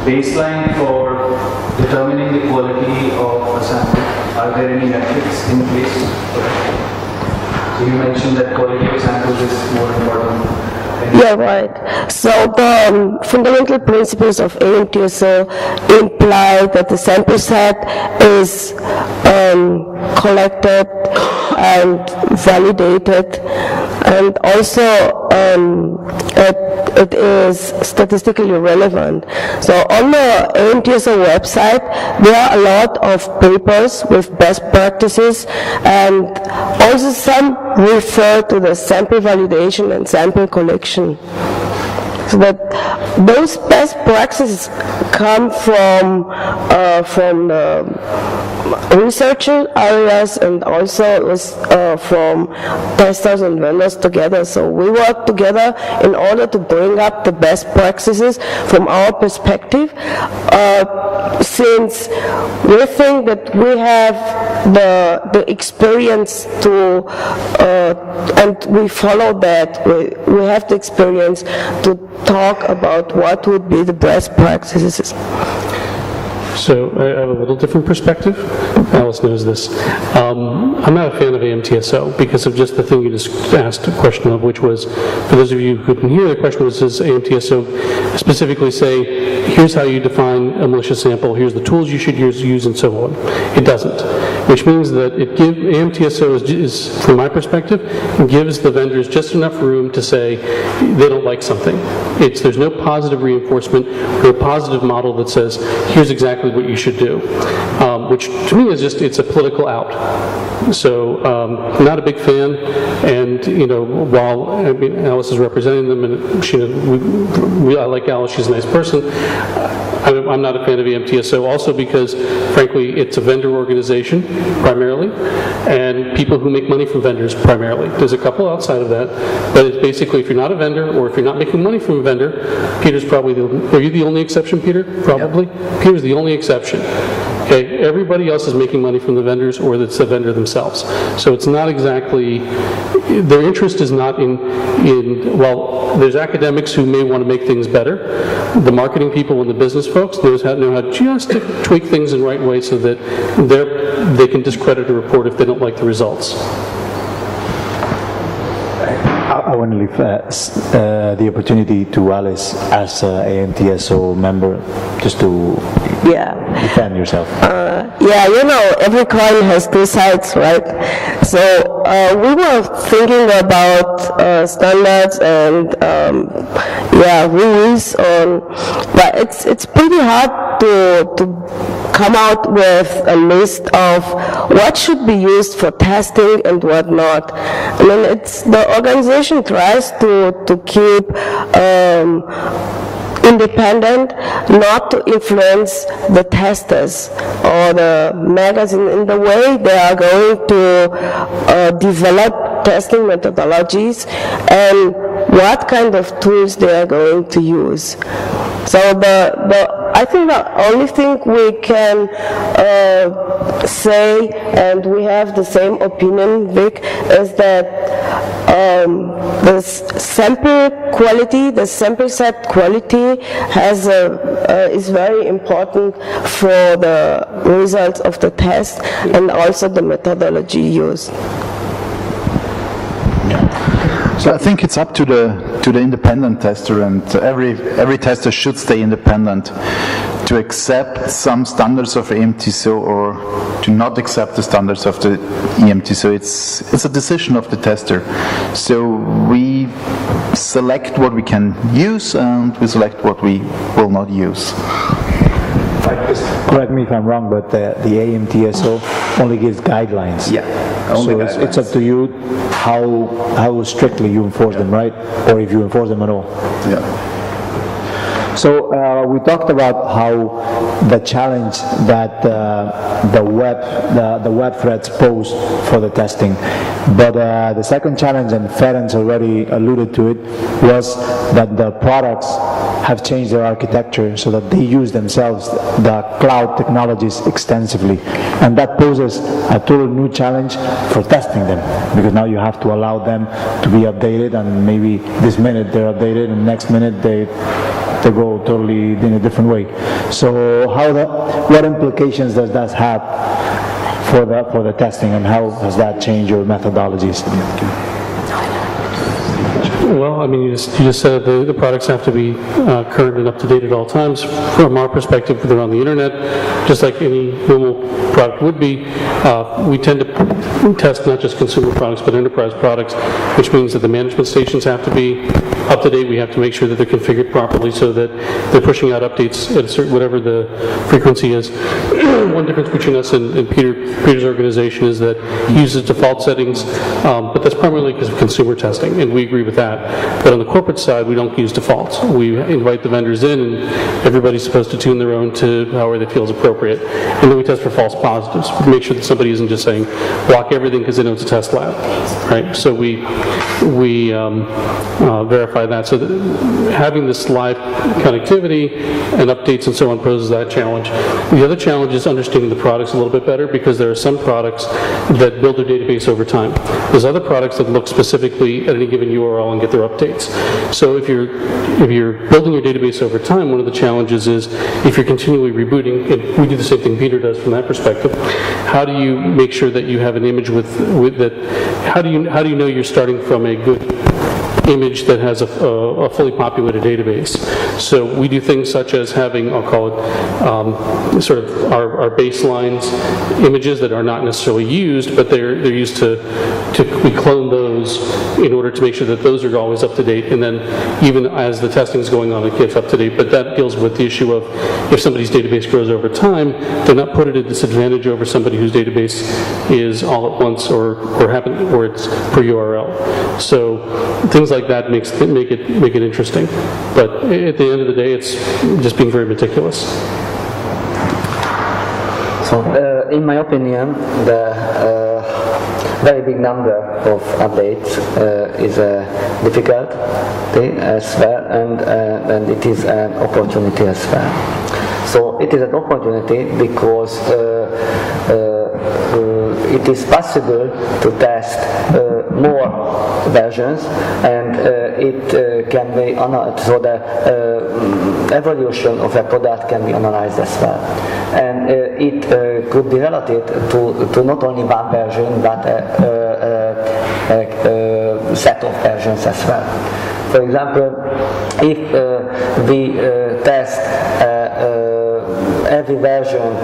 baseline for determining the quality of a sample? Are there any metrics in place for that? So you mentioned that quality of samples is more important. Yeah, right. So the fundamental principles of AMTSO imply that the sample set is collected and validated, and also it is statistically relevant. So on the AMTSO website, there are a lot of papers with best practices, and also some refer to the sample validation and sample collection. So that those best practices come from the researcher areas and also from testers and vendors together. So we work together in order to bring up the best practices from our perspective, since we think that we have the experience to, and we follow that, we have the experience to talk about what would be the best practices. So I have a little different perspective. Alice knows this. I'm not a fan of AMTSO because of just the thing you just asked a question of, which was, for those of you who can hear, the question was, does AMTSO specifically say, here's how you define a malicious sample, here's the tools you should use, and so on. It doesn't. Which means that AMTSO is, from my perspective, gives the vendors just enough room to say they don't like something. There's no positive reinforcement or a positive model that says, here's exactly what you should do, which to me is it's a political out. So not a big fan, and while Alice is representing them, and I like Alice, she's a nice person, I'm not a fan of AMTSO, also because, frankly, it's a vendor organization primarily, and people who make money from vendors primarily. There's a couple outside of that, but it's basically, if you're not a vendor, or if you're not making money from a vendor, Peter's probably are you the only exception, Peter? Probably? Yep. Peter's the only exception. Okay, everybody else is making money from the vendors, or it's the vendor themselves. So it's not exactly, their interest is not in well, there's academics who may want to make things better. The marketing people and the business folks know how just to tweak things in the right way so that they can discredit a report if they don't like the results. I want to leave the opportunity to Alice as an AMTSO member, just to defend yourself. Every coin has two sides, right? So we were thinking about standards and rules, but it's pretty hard to come out with a list of what should be used for testing and what not. I mean, it's the organization tries to keep independent, not to influence the testers or the magazine in the way they are going to develop testing methodologies and what kind of tools they are going to use. So I think the only thing we can say, and we have the same opinion, Vic, is that the sample quality, the sample set quality is very important for the results of the test and also the methodology used. So I think it's up to the independent tester, and every tester should stay independent to accept some standards of AMTSO or to not accept the standards of the EMTSO. It's a decision of the tester. So we select what we can use and we select what we will not use. Correct me if I'm wrong, but the AMTSO only gives guidelines. Yeah, only guidelines. It's up to you how strictly you enforce them, right? Or if you enforce them at all. Yeah. So we talked about how the challenge that the web threats pose for the testing, but the second challenge, and Ferenc already alluded to it, was that the products have changed their architecture so that they use themselves the cloud technologies extensively, and that poses a total new challenge for testing them, because now you have to allow them to be updated, and maybe this minute they're updated and next minute they go totally in a different way. So what implications does that have for the testing, and how has that changed your methodologies? Well, I mean, you just said the products have to be current and up to date at all times. From our perspective, they're on the internet, just like any normal product would be. We tend to test not just consumer products, but enterprise products, which means that the management stations have to be up to date. We have to make sure that they're configured properly so that they're pushing out updates at a certain, whatever the frequency is. One difference between us and Peter's organization is that he uses default settings, but that's primarily because of consumer testing, and we agree with that. But on the corporate side, we don't use defaults. We invite the vendors in, and everybody's supposed to tune their own to however they feel is appropriate. And then we test for false positives. We make sure that somebody isn't just saying, block everything because they know it's a test lab, right? So we verify that. So that having this live connectivity and updates and so on poses that challenge. The other challenge is understanding the products a little bit better, because there are some products that build their database over time. There's other products that look specifically at any given URL and get their updates. So if you're building your database over time, one of the challenges is if you're continually rebooting, and we do the same thing Peter does from that perspective, how do you make sure that you have an image with that? How do you know you're starting from a good image that has a fully populated database? So we do things such as having, I'll call it, sort of our baselines images that are not necessarily used, but they're used to we clone those in order to make sure that those are always up to date, and then even as the testing is going on, it gets up to date. But that deals with the issue of if somebody's database grows over time, they're not put at a disadvantage over somebody whose database is all at once or it's per URL. So things like that make it interesting. But at the end of the day, it's just being very meticulous. So, in my opinion, the very big number of updates is a difficult thing as well, and it is an opportunity as well. So it is an opportunity because it is possible to test more versions, and it can be analyzed, so the evolution of a product can be analyzed as well. And it could be related to not only one version, but a set of versions as well. For example, if we test every version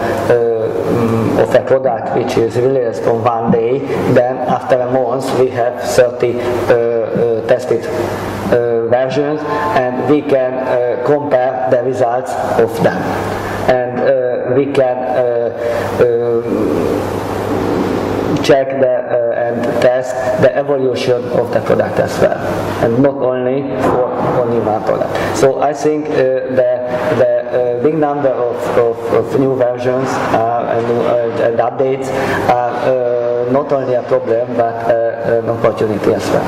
of a product which is released on one day, then after a month we have 30 tested versions, and we can compare the results of them, and we can check and test the evolution of the product as well, and not only for only one product. So I think the big number of new versions and updates are not only a problem but an opportunity as well.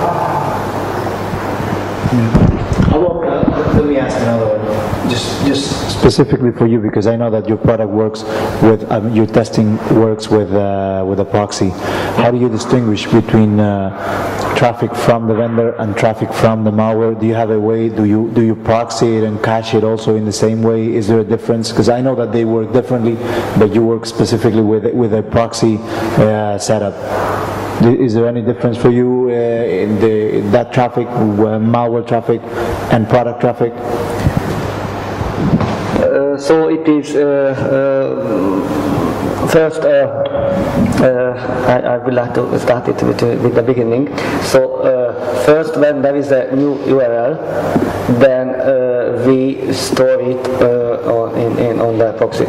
Let me ask another one. Just Specifically for you, because I know that your product works with, your testing works with a proxy. How do you distinguish between traffic from the vendor and traffic from the malware? Do you have a way, do you proxy it and cache it also in the same way? Is there a difference? Because I know that they work differently, but you work specifically with a proxy setup. Is there any difference for you in that traffic, malware traffic and product traffic? So it is first. I would like to start it with the beginning. So first, when there is a new URL, then we store it on the proxy.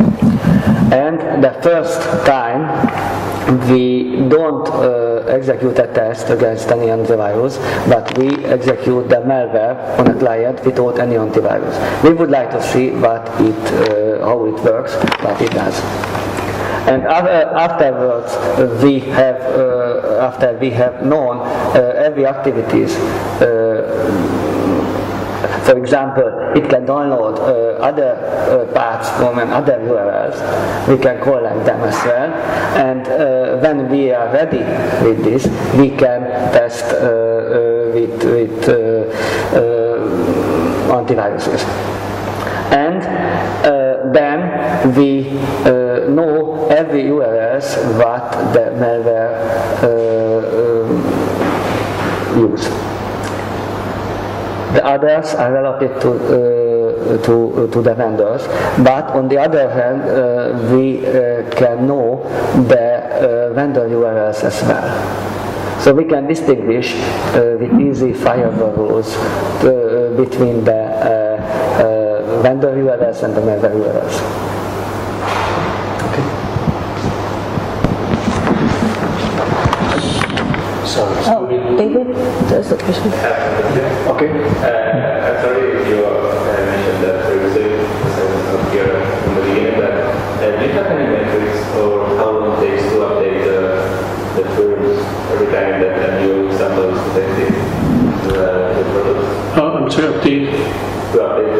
And the first time we don't execute a test against any antivirus, but we execute the malware on a client without any antivirus. We would like to see how it works, but it does. And afterwards, after we have known every activities. For example, it can download other paths from other URLs. We can collect them as well. And when we are ready with this, we can test with antiviruses. And then we know every URLs what the malware use. The others are related to the vendors, but on the other hand, we can know the vendor URLs as well. So we can distinguish with easy firewall rules between the vendor URLs and the vendor URLs. Oh, David, there's a question. Okay. I'm sorry if you mentioned that previously, because I was not here in the beginning, but do you have any metrics or how long it takes to update the tools every time that a new sample is detected to the product? I'm sorry, update. To update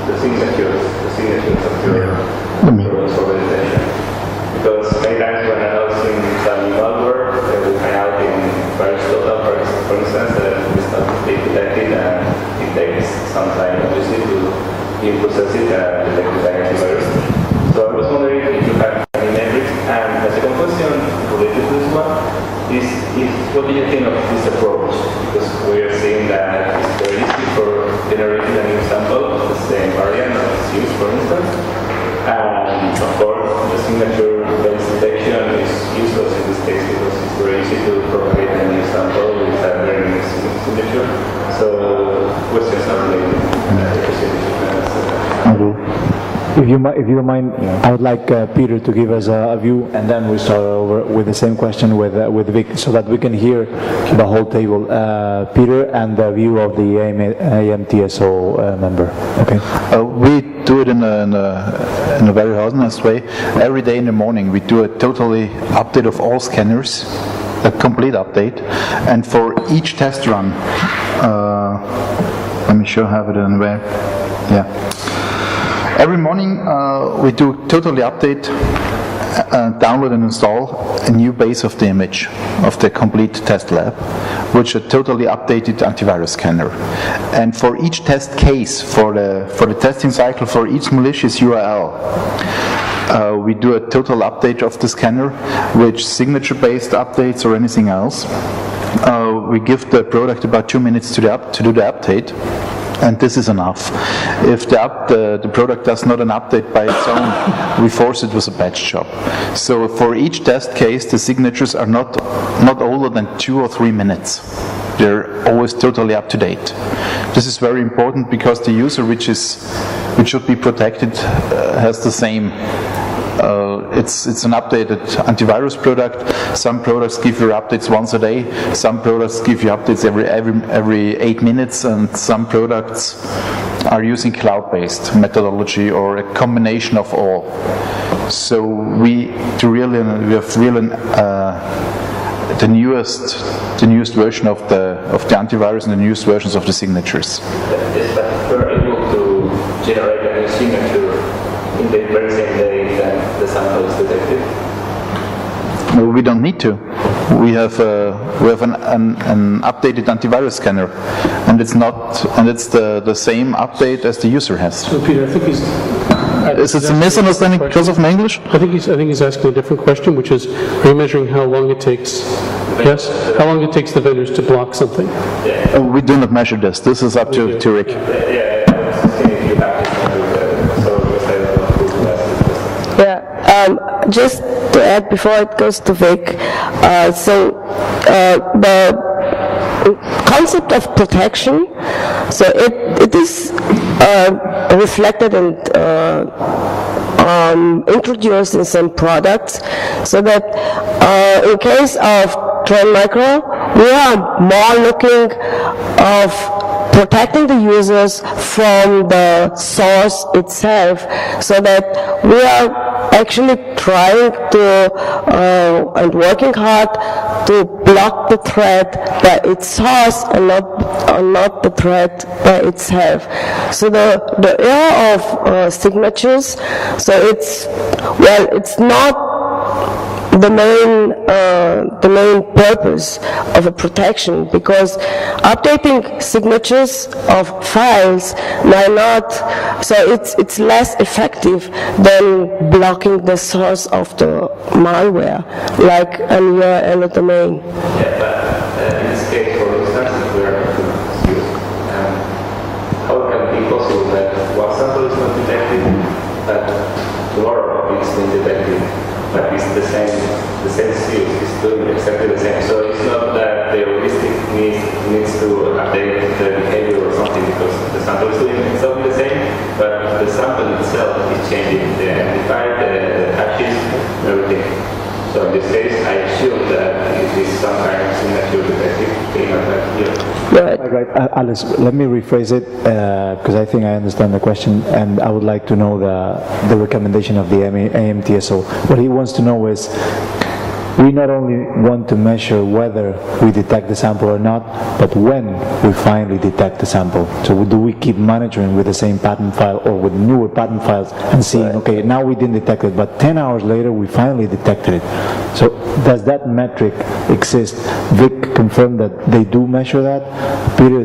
the signatures of your products for validation. Because many times when I was in some malware, we find out in Barcelona, for instance, that it's not detected and it takes some time obviously to process it and detect the antivirus. So I was wondering if you have any metrics. And the second question related to this one is what do you think of this approach? Because we are seeing that it's very easy for generating a new sample of the same variant as used, for instance. And of course, the signature-based detection is useless in this case because it's very easy to propagate a new sample with a very new signature. So questions are related. If you don't mind, I would like Peter to give us a view, and then we start over with the same question with Vic, so that we can hear the whole table. Peter and the view of the AMTSO member. Okay. We do it in a very honest way. Every day in the morning we do a totally update of all scanners, a complete update, and for each test run, let me show have it in where. Yeah. Every morning we do totally update, download and install a new base of the image of the complete test lab, which a totally updated antivirus scanner. And for each test case, for the testing cycle, for each malicious URL, we do a total update of the scanner, which signature-based updates or anything else. We give the product about 2 minutes to do the update. And this is enough. If the product does not an update by its own, we force it with a batch job. So for each test case, the signatures are not older than 2 or 3 minutes. They're always totally up to date. This is very important because the user, which should be protected, has the same. It's an updated antivirus product. Some products give you updates once a day. Some products give you updates every 8 minutes, and some products are using cloud-based methodology or a combination of all. So we have really the newest version of the antivirus and the newest versions of the signatures. Yes, but we're able to generate a new signature in the very same day that the sample is detected? No, we don't need to. We have an updated antivirus scanner, and it's the same update as the user has. So Peter, I think he's... Is it a misunderstanding because of my English? I think he's asking a different question, which is, are you measuring how long it takes? Yes, how long it takes the vendors to block something? We do not measure this. This is up to Rick. Just to add before it goes to Vic, the concept of protection, so it is reflected and introduced in some products, so that in case of Trend Micro, we are more looking of protecting the users from the source itself, so that we are actually trying to and working hard to block the threat by its source and not the threat by itself. So the era of signatures, so it's not the main purpose of a protection, because updating signatures of files might not, so it's less effective than blocking the source of the malware, like an URL domain. Yeah, but in this case, for instance, if we are possible that one sample is not detected, but tomorrow it's been detected, but it's the same series, it's doing exactly the same. So it's not that the heuristic needs to update the behavior or something because the sample is doing exactly the same, but the sample itself is changing, the amplifier, the hashes, and everything. So in this case, I assume that it is some kind of signature detected thing like that here. Right. Alice, let me rephrase it because I think I understand the question, and I would like to know the recommendation of the AMTSO. What he wants to know is, we not only want to measure whether we detect the sample or not, but when we finally detect the sample. So do we keep monitoring with the same pattern file or with newer pattern files and seeing, okay, now we didn't detect it, but 10 hours later we finally detected it. So does that metric exist? Vic confirmed that they do measure that. Peter,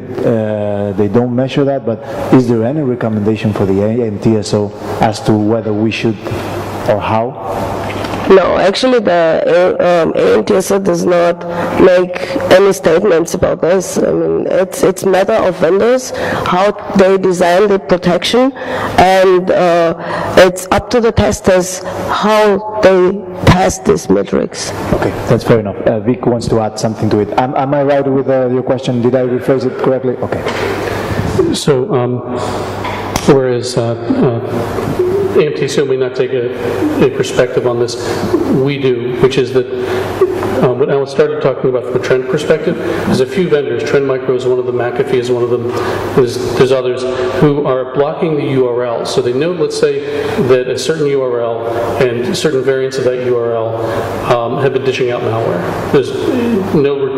they don't measure that, but is there any recommendation for the AMTSO as to whether we should or how? No, actually the AMTSO does not make any statements about this. I mean, it's matter of vendors, how they design the protection, and it's up to the testers how they test these metrics. Okay, that's fair enough. Vic wants to add something to it. Am I right with your question? Did I rephrase it correctly? Okay. So, whereas AMTSO may not take a perspective on this, we do, which is that when I started talking about from a trend perspective, there's a few vendors, Trend Micro is one of them, McAfee is one of them, there's others, who are blocking the URL. So they know, let's say, that a certain URL and certain variants of that URL have been dishing out malware. There's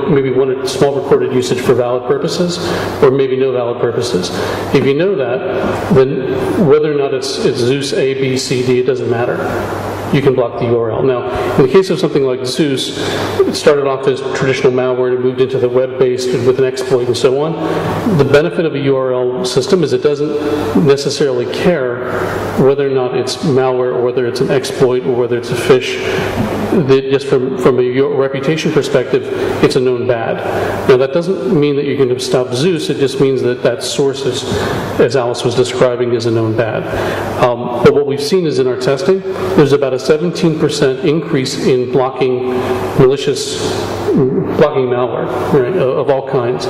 maybe one small recorded usage for valid purposes, or maybe no valid purposes. If you know that, then whether or not it's Zeus A, B, C, D, it doesn't matter. You can block the URL. Now, in the case of something like Zeus, it started off as traditional malware and it moved into the web-based with an exploit and so on. The benefit of a URL system is it doesn't necessarily care whether or not it's malware or whether it's an exploit or whether it's a phish. Just from a reputation perspective, it's a known bad. Now, that doesn't mean that you're going to stop Zeus. It just means that that source, as Alice was describing, is a known bad. But what we've seen is in our testing, there's about a 17% increase in blocking malware, right, of all kinds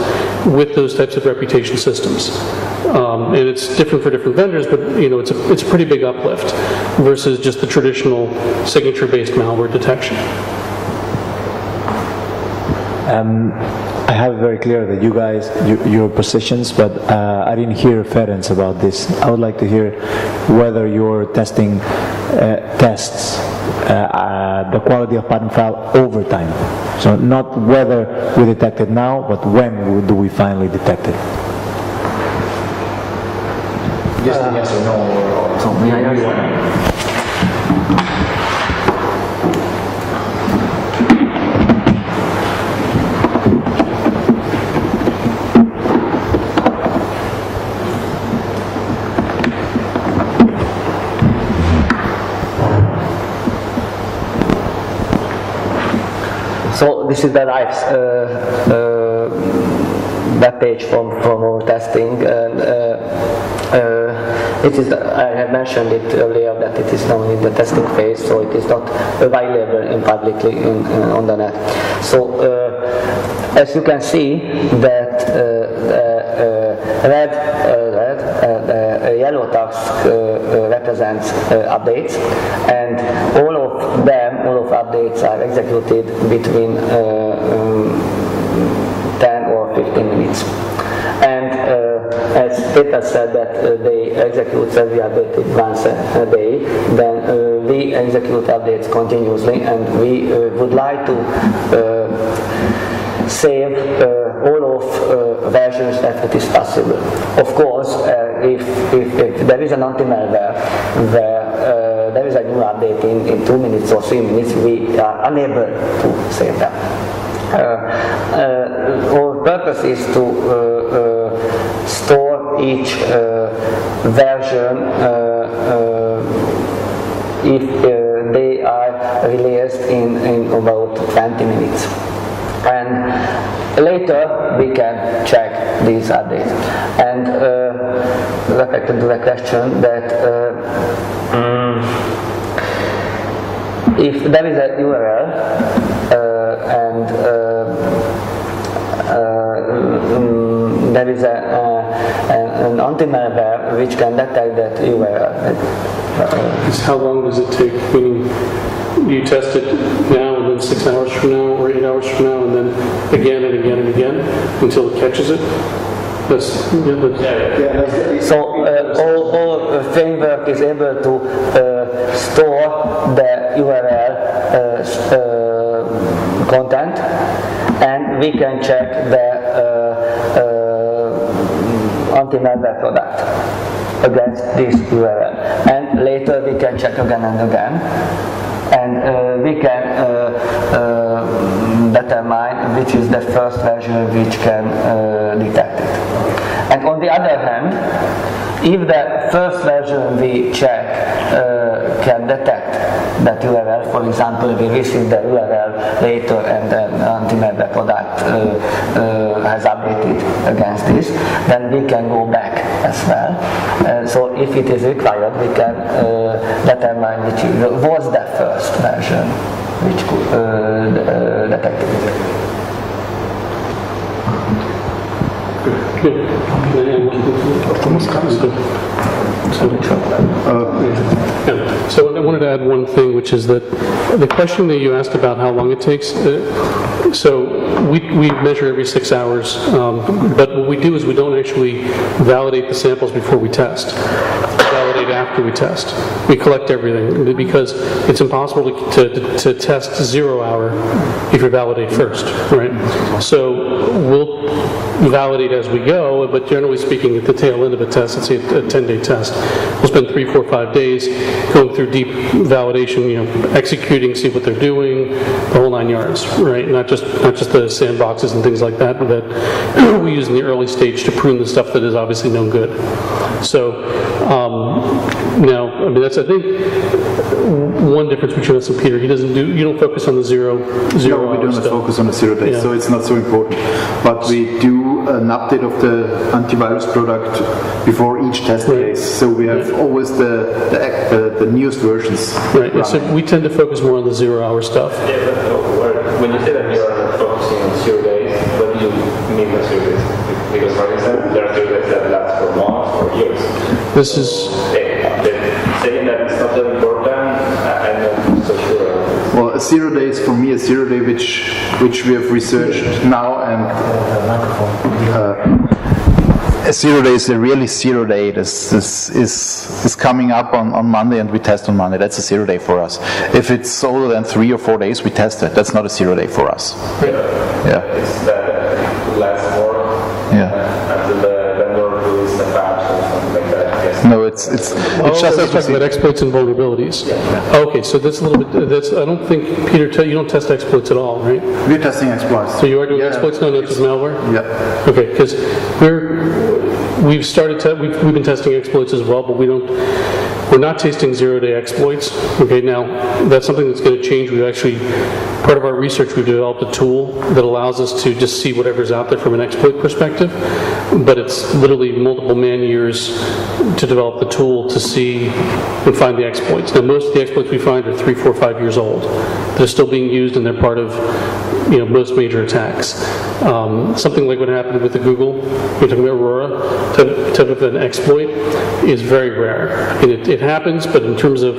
with those types of reputation systems. And it's different for different vendors, but it's a pretty big uplift versus just the traditional signature-based malware detection. I have very clear that you guys, your positions, but I didn't hear Ferenc about this. I would like to hear whether your testing tests the quality of pattern file over time. So not whether we detect it now, but when do we finally detect it? Just a yes or no, or something. So this is the live web page from our testing, and it is. I have mentioned it earlier that it is now in the testing phase, so it is not available publicly on the net. So as you can see, that yellow text represents updates, and all of updates are executed between 10 or 15 minutes. And as Peter said that they execute every update once a day, then we execute updates continuously, and we would like to save all of versions that it is possible. Of course, if there is an anti-malware where there is a new update in 2 minutes or 3 minutes, we are unable to save them. Our purpose is to store each version if they are released in about 20 minutes. And later we can check these updates. And the respect to the question that if there is a URL and there is an anti-malware which can detect that URL. How long does it take? Meaning, you test it now and then 6 hours from now or 8 hours from now and then again and again and again until it catches it? So all framework is able to store the URL content, and we can check the anti-malware product against this URL, and later we can check again and again, and we can determine which is the first version which can detect it. And on the other hand, if the first version we check can detect that URL, for example, we receive the URL later and then anti-malware product has updated against this, then we can go back as well. So if it is required, we can determine which was the first version which could detect it. So I wanted to add one thing, which is that the question that you asked about how long it takes, so we measure every 6 hours, but what we do is we don't actually validate the samples before we test. We validate after we test. We collect everything because it's impossible to test 0 hour if you validate first, right? So we'll validate as we go, but generally speaking, at the tail end of a test, let's say a 10-day test, we'll spend 3, 4, 5 days going through deep validation, executing, see what they're doing, the whole 9 yards, right? Not just the sandboxes and things like that we use in the early stage to prune the stuff that is obviously no good. So now, I mean, that's, I think, one difference between us and Peter. You don't focus on the zero. No, we don't focus on the 0 days, so it's not so important. But we do an update of the antivirus product before each test case, so we have always the newest versions. Right. So we tend to focus more on the 0 hour stuff. Yeah, but when you say that you are not focusing on 0 days, what do you mean by 0 days? Because, for instance, there are 0 days that last for months or years. This is saying that it's not that important. I'm not so sure. Well, a 0 day is for me a 0 day which we have researched now, and a 0 day is a really 0 day. This is coming up on Monday and we test on Monday. That's a 0 day for us. If it's older than 3 or 4 days, we test it. That's not a 0 day for us. Yeah. It's that it lasts more. Until the vendor releases the patch or something like that. Yes. No, it's just let's talk about exploits and vulnerabilities. Okay, so that's a little bit. I don't think Peter. You don't test exploits at all, right? We're testing exploits. So you are doing exploits now, not just malware. Yeah. Okay, because we've been testing exploits as well, but we're not testing 0 day exploits. Okay, now that's something that's going to change. Part of our research, we've developed a tool that allows us to just see whatever's out there from an exploit perspective, but it's literally multiple man years to develop the tool to see and find the exploits. Now, most of the exploits we find are 3, 4, 5 years old. They're still being used and they're part of most major attacks. Something like what happened with the Google, you're talking about Aurora, type of an exploit is very rare. And it happens, but in terms of,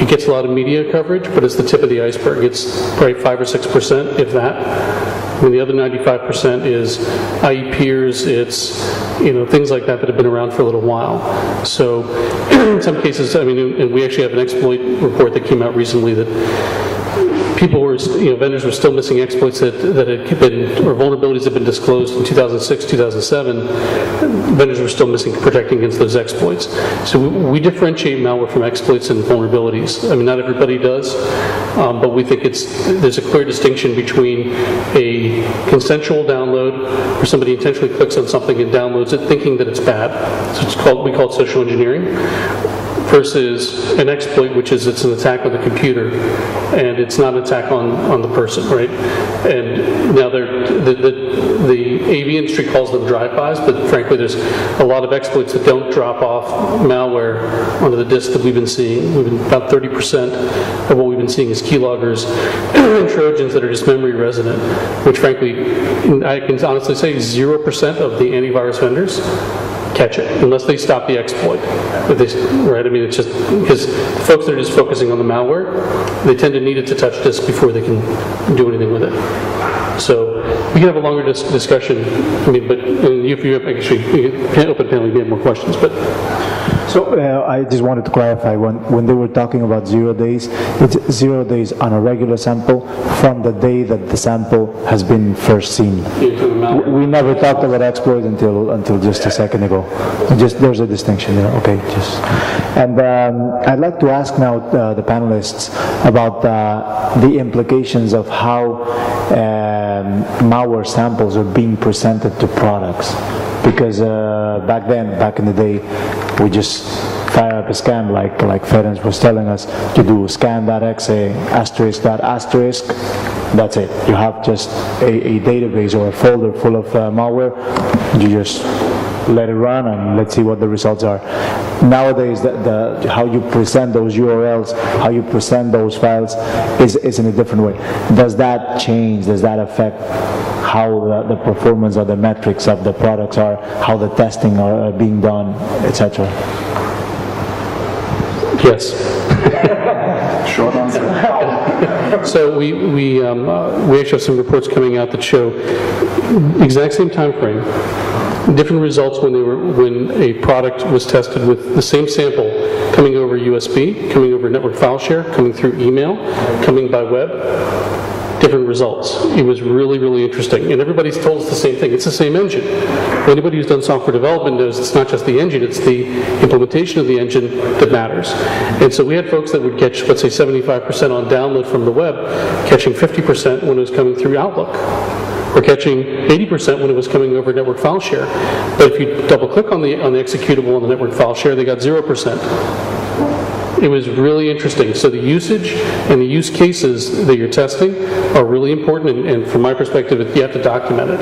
it gets a lot of media coverage, but it's the tip of the iceberg. It's probably 5 or 6%, if that. And the other 95% is IE peers, it's things like that have been around for a little while. So in some cases, I mean, and we actually have an exploit report that came out recently that vendors were still missing exploits that had been, or vulnerabilities that had been disclosed in 2006, 2007. Vendors were still missing protecting against those exploits. So we differentiate malware from exploits and vulnerabilities. I mean, not everybody does, but we think there's a clear distinction between a consensual download where somebody intentionally clicks on something and downloads it thinking that it's bad. So we call it social engineering. Versus an exploit, which is it's an attack on the computer, and it's not an attack on the person, right? And now the AV industry calls them drive-bys, but frankly, there's a lot of exploits that don't drop off malware onto the disk that we've been seeing. About 30% of what we've been seeing is keyloggers and Trojans that are just memory resident, which frankly, I can honestly say 0% of the antivirus vendors catch it, unless they stop the exploit. Right? I mean, it's just because folks that are just focusing on the malware, they tend to need it to touch disk before they can do anything with it. So we can have a longer discussion. I mean, but if you actually open panel, you can have more questions. But so I just wanted to clarify, when they were talking about 0 days, it's 0 days on a regular sample from the day that the sample has been first seen. We never talked about exploit until just a second ago. Just there's a distinction there. Okay, just and I'd like to ask now the panelists about the implications of how malware samples are being presented to products. Because back in the day, we just fire up a scan like Ferenc was telling us to do scan.exe ****. That's it. You have just a database or a folder full of malware. You just let it run and let's see what the results are. Nowadays, how you present those URLs, how you present those files is in a different way. Does that change? Does that affect how the performance of the metrics of the products are, how the testing are being done, etc.? yes. Short answer. So we actually have some reports coming out that show exact same time frame, different results when a product was tested with the same sample coming over USB, coming over network file share, coming through email, coming by web. Different results. It was really, really interesting. And everybody's told us the same thing. It's the same engine. Anybody who's done software development knows it's not just the engine, it's the implementation of the engine that matters. And so we had folks that would catch, let's say, 75% on download from the web, catching 50% when it was coming through Outlook, or catching 80% when it was coming over network file share. But if you double click on the executable on the network file share, they got 0%. It was really interesting. So the usage and the use cases that you're testing are really important, and from my perspective, you have to document it,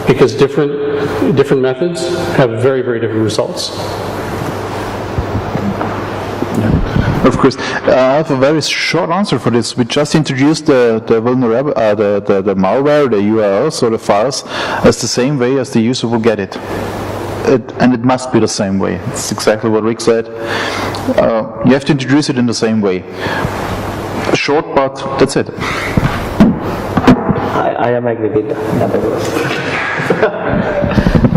because different methods have very, very different results. Of course, I have a very short answer for this. We just introduced the malware, the URLs or the files, as the same way as the user will get it. And it must be the same way. It's exactly what Rick said. You have to introduce it in the same way. Short, but that's it. I am agree with that.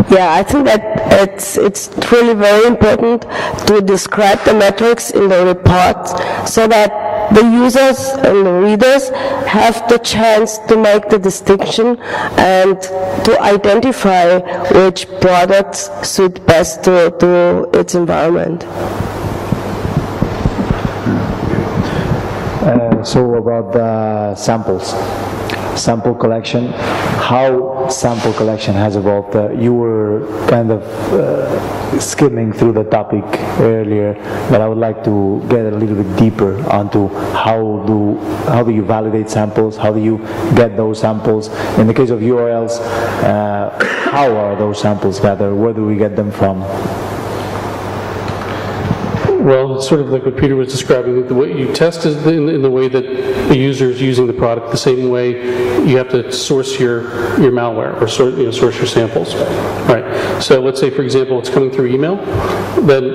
Yeah, I think that it's really very important to describe the metrics in the report so that the users and the readers have the chance to make the distinction and to identify which products suit best to its environment. So about the sample collection, how sample collection has evolved. You were kind of skimming through the topic earlier, but I would like to get a little bit deeper onto how do you validate samples, how do you get those samples. In the case of URLs, how are those samples gathered, where do we get them from? Well, it's sort of like what Peter was describing. The way you test is in the way that the user is using the product. The same way you have to source your malware or source your samples. Right. So let's say, for example, it's coming through email. Then,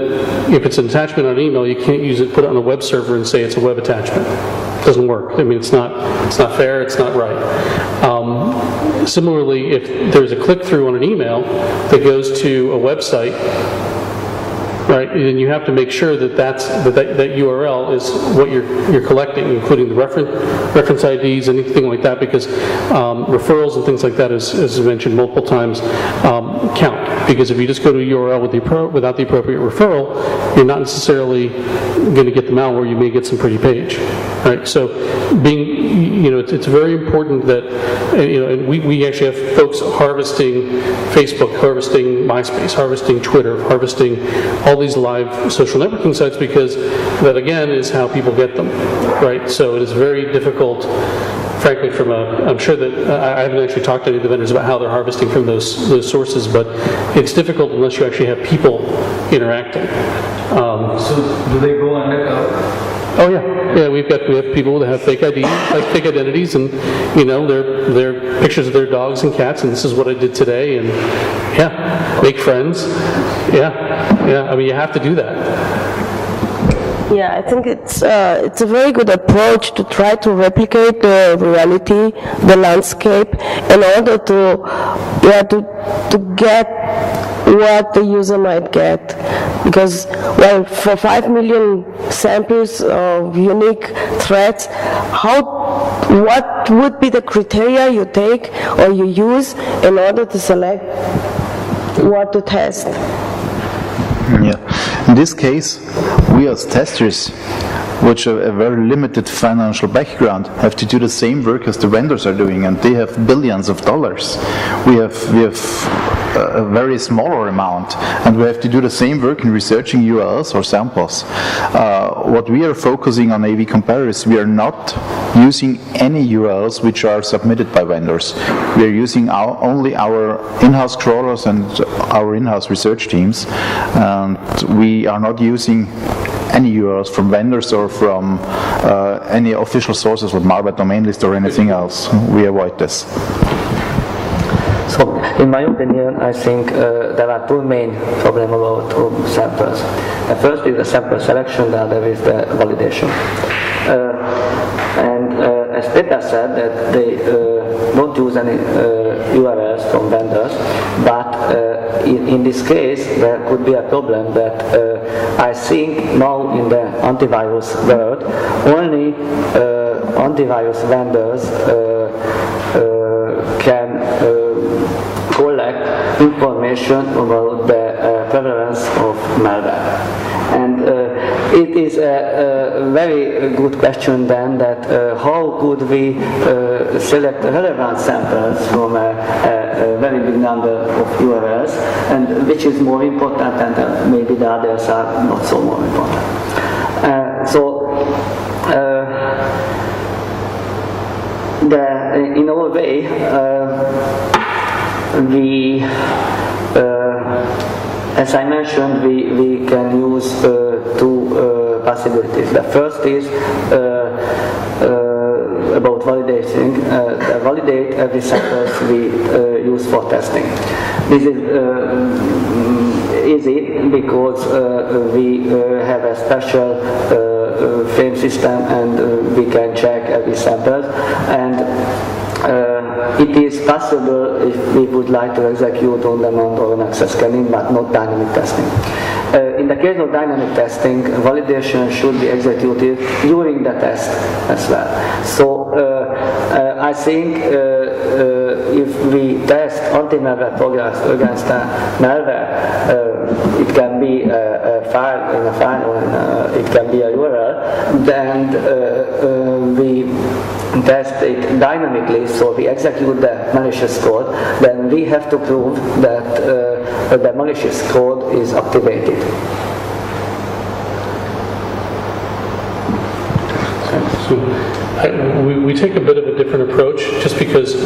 if it's an attachment on email, you can't use it, put it on a web server, and say it's a web attachment. It doesn't work. I mean, it's not fair. It's not right. Similarly, if there's a click-through on an email that goes to a website, right, and you have to make sure that that URL is what you're collecting, including the reference IDs, anything like that, because referrals and things like that, as mentioned multiple times, count. Because if you just go to a URL without the appropriate referral, you're not necessarily going to get the malware. You may get some pretty page, right? So, it's very important that and we actually have folks harvesting Facebook, harvesting MySpace, harvesting Twitter, harvesting all these live social networking sites, because that again is how people get them, right? So it is very difficult frankly, I'm sure that I haven't actually talked to any of the vendors about how they're harvesting from those sources, but it's difficult unless you actually have people interacting. So do they go undercover? Oh yeah, we have people that have fake IDs, like fake identities, and they're pictures of their dogs and cats, and this is what I did today, and make friends. Yeah. I mean, you have to do that. Yeah, I think it's a very good approach to try to replicate the reality, the landscape, in order to get what the user might get. Because, well, for 5 million samples of unique threads, what would be the criteria you take or you use in order to select what to test? Yeah. In this case, we as testers, which have a very limited financial background, have to do the same work as the vendors are doing, and they have billions of dollars. We have a very smaller amount, and we have to do the same work in researching URLs or samples. What we are focusing on AV Compare is we are not using any URLs which are submitted by vendors. We are using only our in-house crawlers and our in-house research teams, and we are not using any URLs from vendors or from any official sources like malware domain list or anything else. We avoid this. So, in my opinion, I think there are two main problems about samples. The first is the sample selection, the other is the validation. As Peter said, that they don't use any URLs from vendors, but in this case there could be a problem that I think now in the antivirus world, only antivirus vendors can collect information about the prevalence of malware. And it is a very good question then that how could we select relevant samples from a very big number of URLs, and which is more important, and maybe the others are not so more important. In our way, as I mentioned, we can use two possibilities. The first is about validating. Validate every sample we use for testing. This is easy because we have a special frame system, and we can check every sample, and it is possible if we would like to execute on-demand or access scanning, but not dynamic testing. In the case of dynamic testing, validation should be executed during the test as well. So I think if we test anti-malware programs against a malware, it can be a file in a file, or it can be a URL, then we test it dynamically, so we execute the malicious code, then we have to prove that the malicious code is activated. So we take a bit of a different approach, just because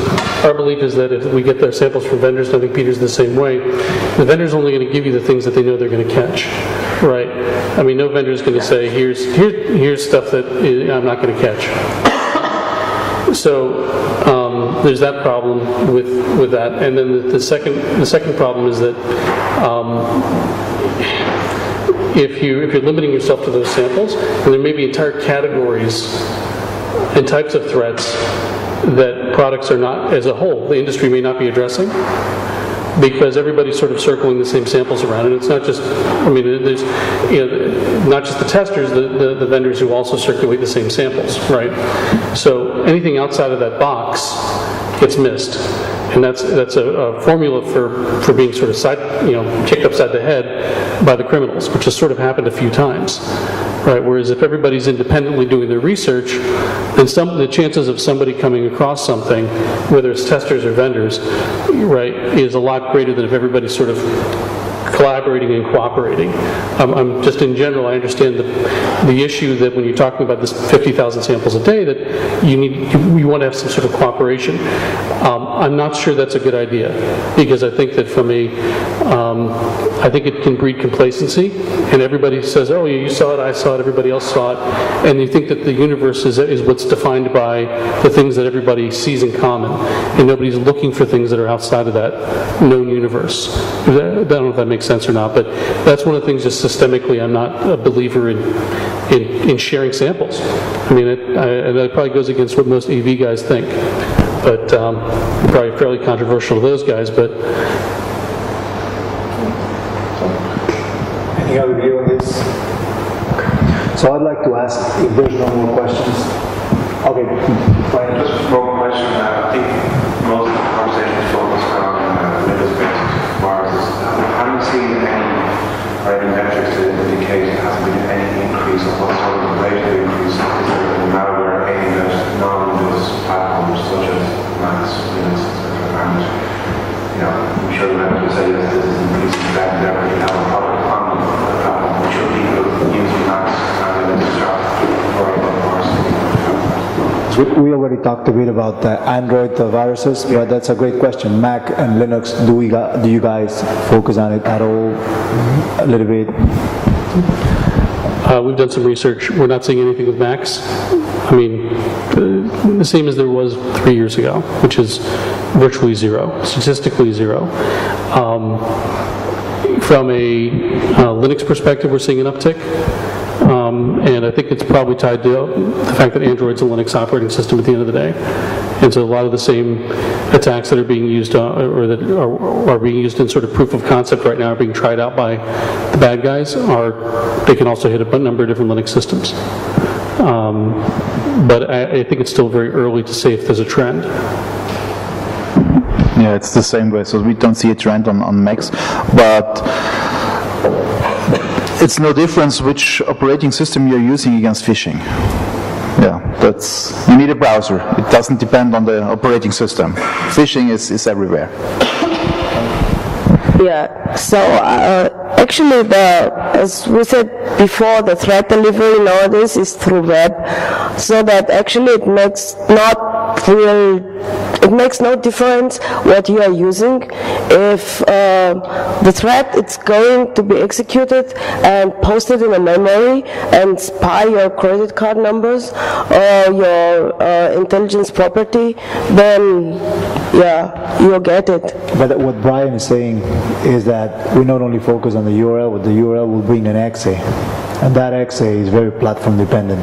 our belief is that if we get their samples from vendors, and I think Peter's the same way, the vendor's only going to give you the things that they know they're going to catch, right? I mean, no vendor is going to say, here's stuff that I'm not going to catch. So there's that problem with that, and then the second problem is that if you're limiting yourself to those samples, and there may be entire categories and types of threats that products are not, as a whole, the industry may not be addressing, because everybody's sort of circling the same samples around, and it's not just, I mean, there's, not just the testers, the vendors who also circulate the same samples, right? So anything outside of that box gets missed, and that's a formula for being sort of kicked upside the head by the criminals, which has sort of happened a few times. Right, whereas if everybody's independently doing their research, then the chances of somebody coming across something, whether it's testers or vendors, right, is a lot greater than if everybody's sort of collaborating and cooperating. I'm just in general, I understand the issue that when you're talking about this 50,000 samples a day, that you want to have some sort of cooperation. I'm not sure that's a good idea, because I think that I think it can breed complacency, and everybody says, oh, you saw it, I saw it, everybody else saw it, and you think that the universe is what's defined by the things that everybody sees in common, and nobody's looking for things that are outside of that known universe. I don't know if that makes sense or not, but that's one of the things just systemically I'm not a believer in sharing samples. I mean, that probably goes against what most AV guys think, but probably fairly controversial to those guys, but Any other view on this? So I'd like to ask if there's no more questions. Okay, fine. Just one more question. I think most of the conversation is focused on Windows-based viruses. Have you seen any metrics to indicate there hasn't been any increase, or what sort of rate of increase is there in malware aimed at non-Windows platforms such as Macs, Linux, etc.? And I'm sure you have to say that this is increasing back there. You have a product on the platform. I'm sure people using Macs and Linux start worrying about viruses. We already talked a bit about the Android viruses, but that's a great question. Mac and Linux, do you guys focus on it at all? A little bit? we've done some research. We're not seeing anything with Macs. I mean, the same as there was 3 years ago, which is virtually zero, statistically zero. From a Linux perspective, we're seeing an uptick. And I think it's probably tied to the fact that Android's a Linux operating system at the end of the day. And so a lot of the same attacks that are being used, or that are being used in sort of proof of concept right now, are being tried out by the bad guys. They can also hit a number of different Linux systems. But I think it's still very early to say if there's a trend. Yeah, it's the same way. So we don't see a trend on Macs, but it's no difference which operating system you're using against phishing. Yeah, you need a browser. It doesn't depend on the operating system. Phishing is everywhere. Yeah, so actually, as we said before, the threat delivery nowadays is through web, so that actually it makes no difference what you are using. If the threat is going to be executed and posted in a memory and spy your credit card numbers or your intelligence property, then yeah, you'll get it. But what Brian is saying is that we not only focus on the URL, but the URL will bring an exe, and that exe is very platform dependent.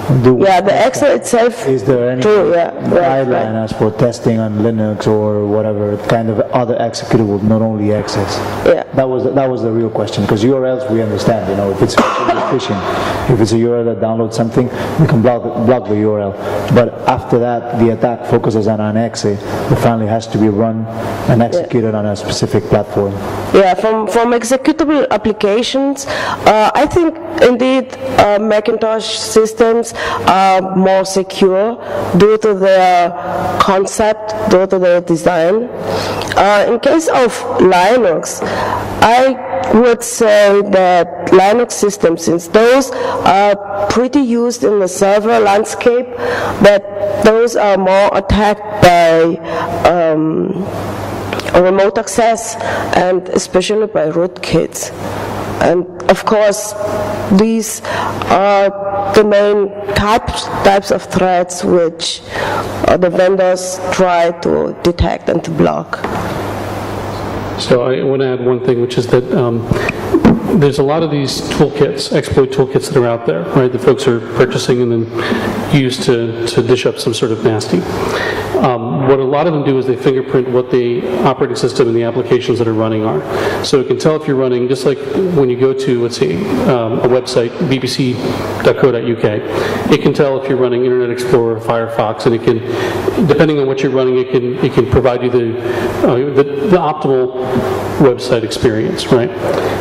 Yeah, the exe itself. Is there any guideline as for testing on Linux or whatever kind of other executable, not only access? Yeah. That was the real question, because URLs we understand. If it's phishing, if it's a URL that downloads something, we can block the URL. But after that, the attack focuses on an exe that finally has to be run and executed on a specific platform. Yeah, from executable applications, I think indeed Macintosh systems are more secure due to their concept, due to their design. In case of Linux, I would say that Linux systems, since those are pretty used in the server landscape, that those are more attacked by remote access, and especially by rootkits. And of course, these are the main types of threats which the vendors try to detect and to block. So I want to add one thing, which is that there's a lot of these toolkits, exploit toolkits that are out there, right, that folks are purchasing and then use to dish up some sort of nasty. What a lot of them do is they fingerprint what the operating system and the applications that are running are. So it can tell if you're running, just like when you go to, let's say, a website, bbc.co.uk, it can tell if you're running Internet Explorer, Firefox, and it can, depending on what you're running, it can provide you the optimal website experience, right?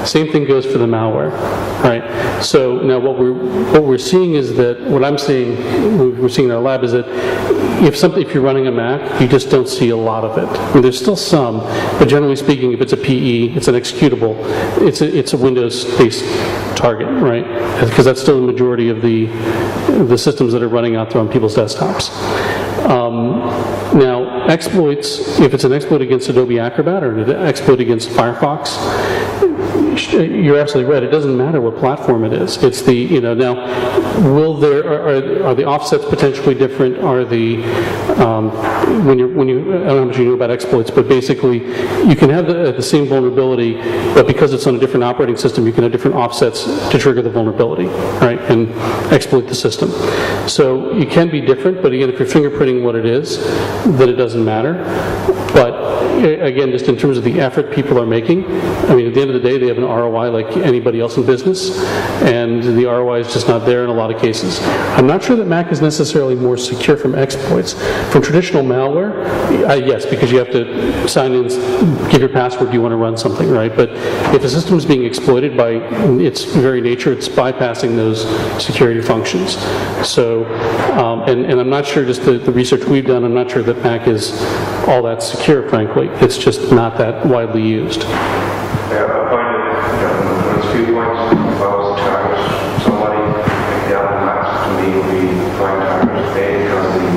Same thing goes for the malware, right? So now what we're seeing is that, what I'm seeing, we're seeing in our lab is that if you're running a Mac, you just don't see a lot of it. I mean, there's still some, but generally speaking, if it's a PE, it's an executable, it's a Windows-based target, right? Because that's still the majority of the systems that are running out there on people's desktops. Now, exploits, if it's an exploit against Adobe Acrobat or an exploit against Firefox, you're absolutely right. It doesn't matter what platform it is. It's the, now, are the offsets potentially different? Are the, when you, I don't know how much you know about exploits, but basically you can have the same vulnerability, but because it's on a different operating system, you can have different offsets to trigger the vulnerability, right, and exploit the system. So you can be different, but again, if you're fingerprinting what it is, then it doesn't matter. But again, just in terms of the effort people are making, I mean, at the end of the day, they have an ROI like anybody else in business, and the ROI is just not there in a lot of cases. I'm not sure that Mac is necessarily more secure from exploits. From traditional malware, yes, because you have to sign in, give your password, you want to run something, right? But if a system is being exploited by its very nature, it's bypassing those security functions. So, and I'm not sure, just the research we've done, I'm not sure that Mac is all that secure, frankly. It's just not that widely used. Yeah, I find it, there's a few points. If I was to target somebody, the other Macs to me would be trying to target today because the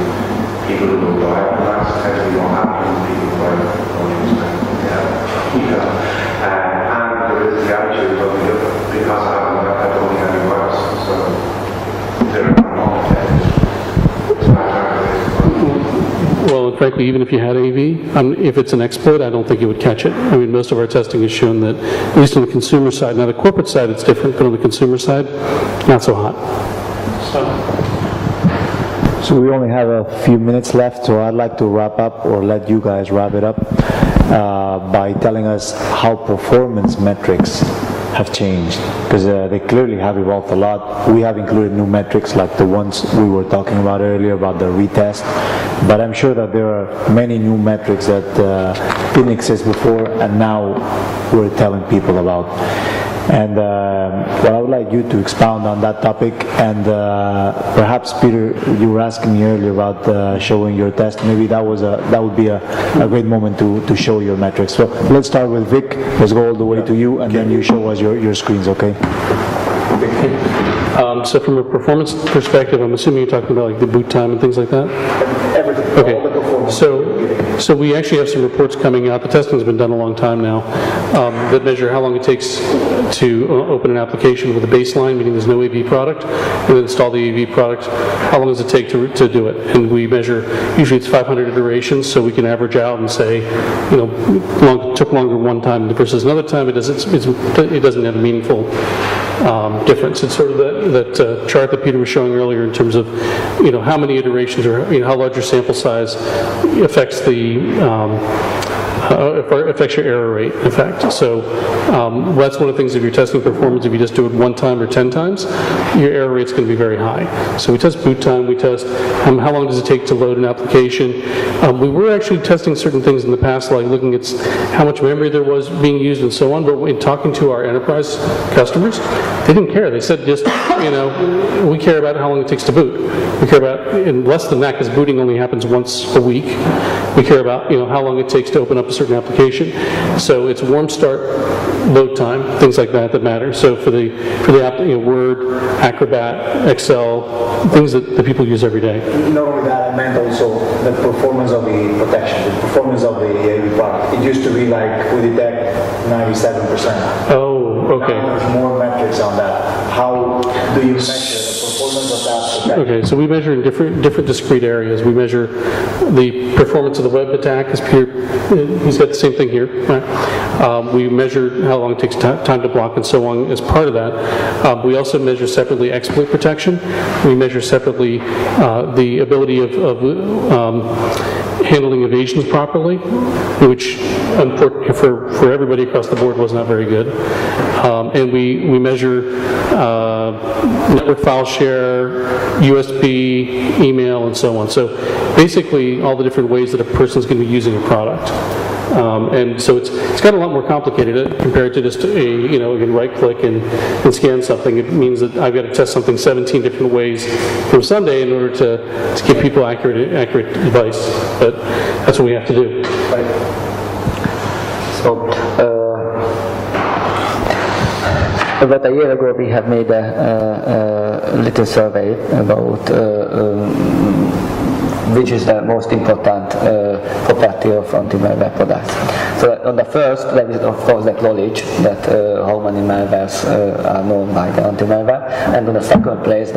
people who will buy the Macs tend to be more happy than people who buy the Linux. And there is the attitude of because I have a Mac, I don't need any virus. So there are more Well, frankly, even if you had AV, if it's an exploit, I don't think it would catch it. I mean, most of our testing has shown that, at least on the consumer side, now the corporate side it's different, but on the consumer side, not so hot. So we only have a few minutes left, so I'd like to wrap up, or let you guys wrap it up, by telling us how performance metrics have changed, because they clearly have evolved a lot. We have included new metrics like the ones we were talking about earlier about the retest, but I'm sure that there are many new metrics that didn't exist before and now we're telling people about. And well, I would like you to expound on that topic, and perhaps Peter, you were asking me earlier about showing your test. Maybe that would be a great moment to show your metrics. So let's start with Vic. Let's go all the way to you, and then you show us your screens, okay? So from a performance perspective, I'm assuming you're talking about like the boot time and things like that? Everything. Okay. All the performance. So we actually have some reports coming out. The testing's been done a long time now that measure how long it takes to open an application with a baseline, meaning there's no AV product, and then install the AV product. How long does it take to do it? And we measure, usually it's 500 iterations, so we can average out and say, took longer one time versus another time. It doesn't have a meaningful difference. It's sort of that chart that Peter was showing earlier in terms of, how many iterations or how large your sample size affects affects your error rate, in fact. So that's one of the things if you're testing performance, if you just do it one time or 10 times, your error rate's going to be very high. So we test boot time, we test how long does it take to load an application. We were actually testing certain things in the past, like looking at how much memory there was being used and so on, but in talking to our enterprise customers, they didn't care. They said just, we care about how long it takes to boot. We care about, and less than that, because booting only happens once a week. We care about, how long it takes to open up a certain application. So it's warm start, load time, things like that matter. So for the app, Word, Acrobat, Excel, things that the people use every day. Not only that, I meant also the performance of the protection, the performance of the AV product. It used to be like we detect 97%. Oh, okay. Now there's more metrics on that. How do you measure the performance of that protection? Okay, so we measure in different discrete areas. We measure the performance of the web attack, as Peter, he's got the same thing here, right? We measure how long it takes time to block and so on as part of that. We also measure separately exploit protection. We measure separately the ability of handling evasions properly, which unfortunately for everybody across the board was not very good. And we measure network file share, USB, email, and so on. So basically all the different ways that a person's going to be using a product. And so it's got a lot more complicated compared to just you can right-click and scan something. It means that I've got to test something 17 different ways from Sunday in order to give people accurate advice. But that's what we have to do. So, about a year ago, we have made a little survey about which is the most important property of anti-malware products. So on the first, there is of course the knowledge that how many malwares are known by the anti-malware, and on the second place,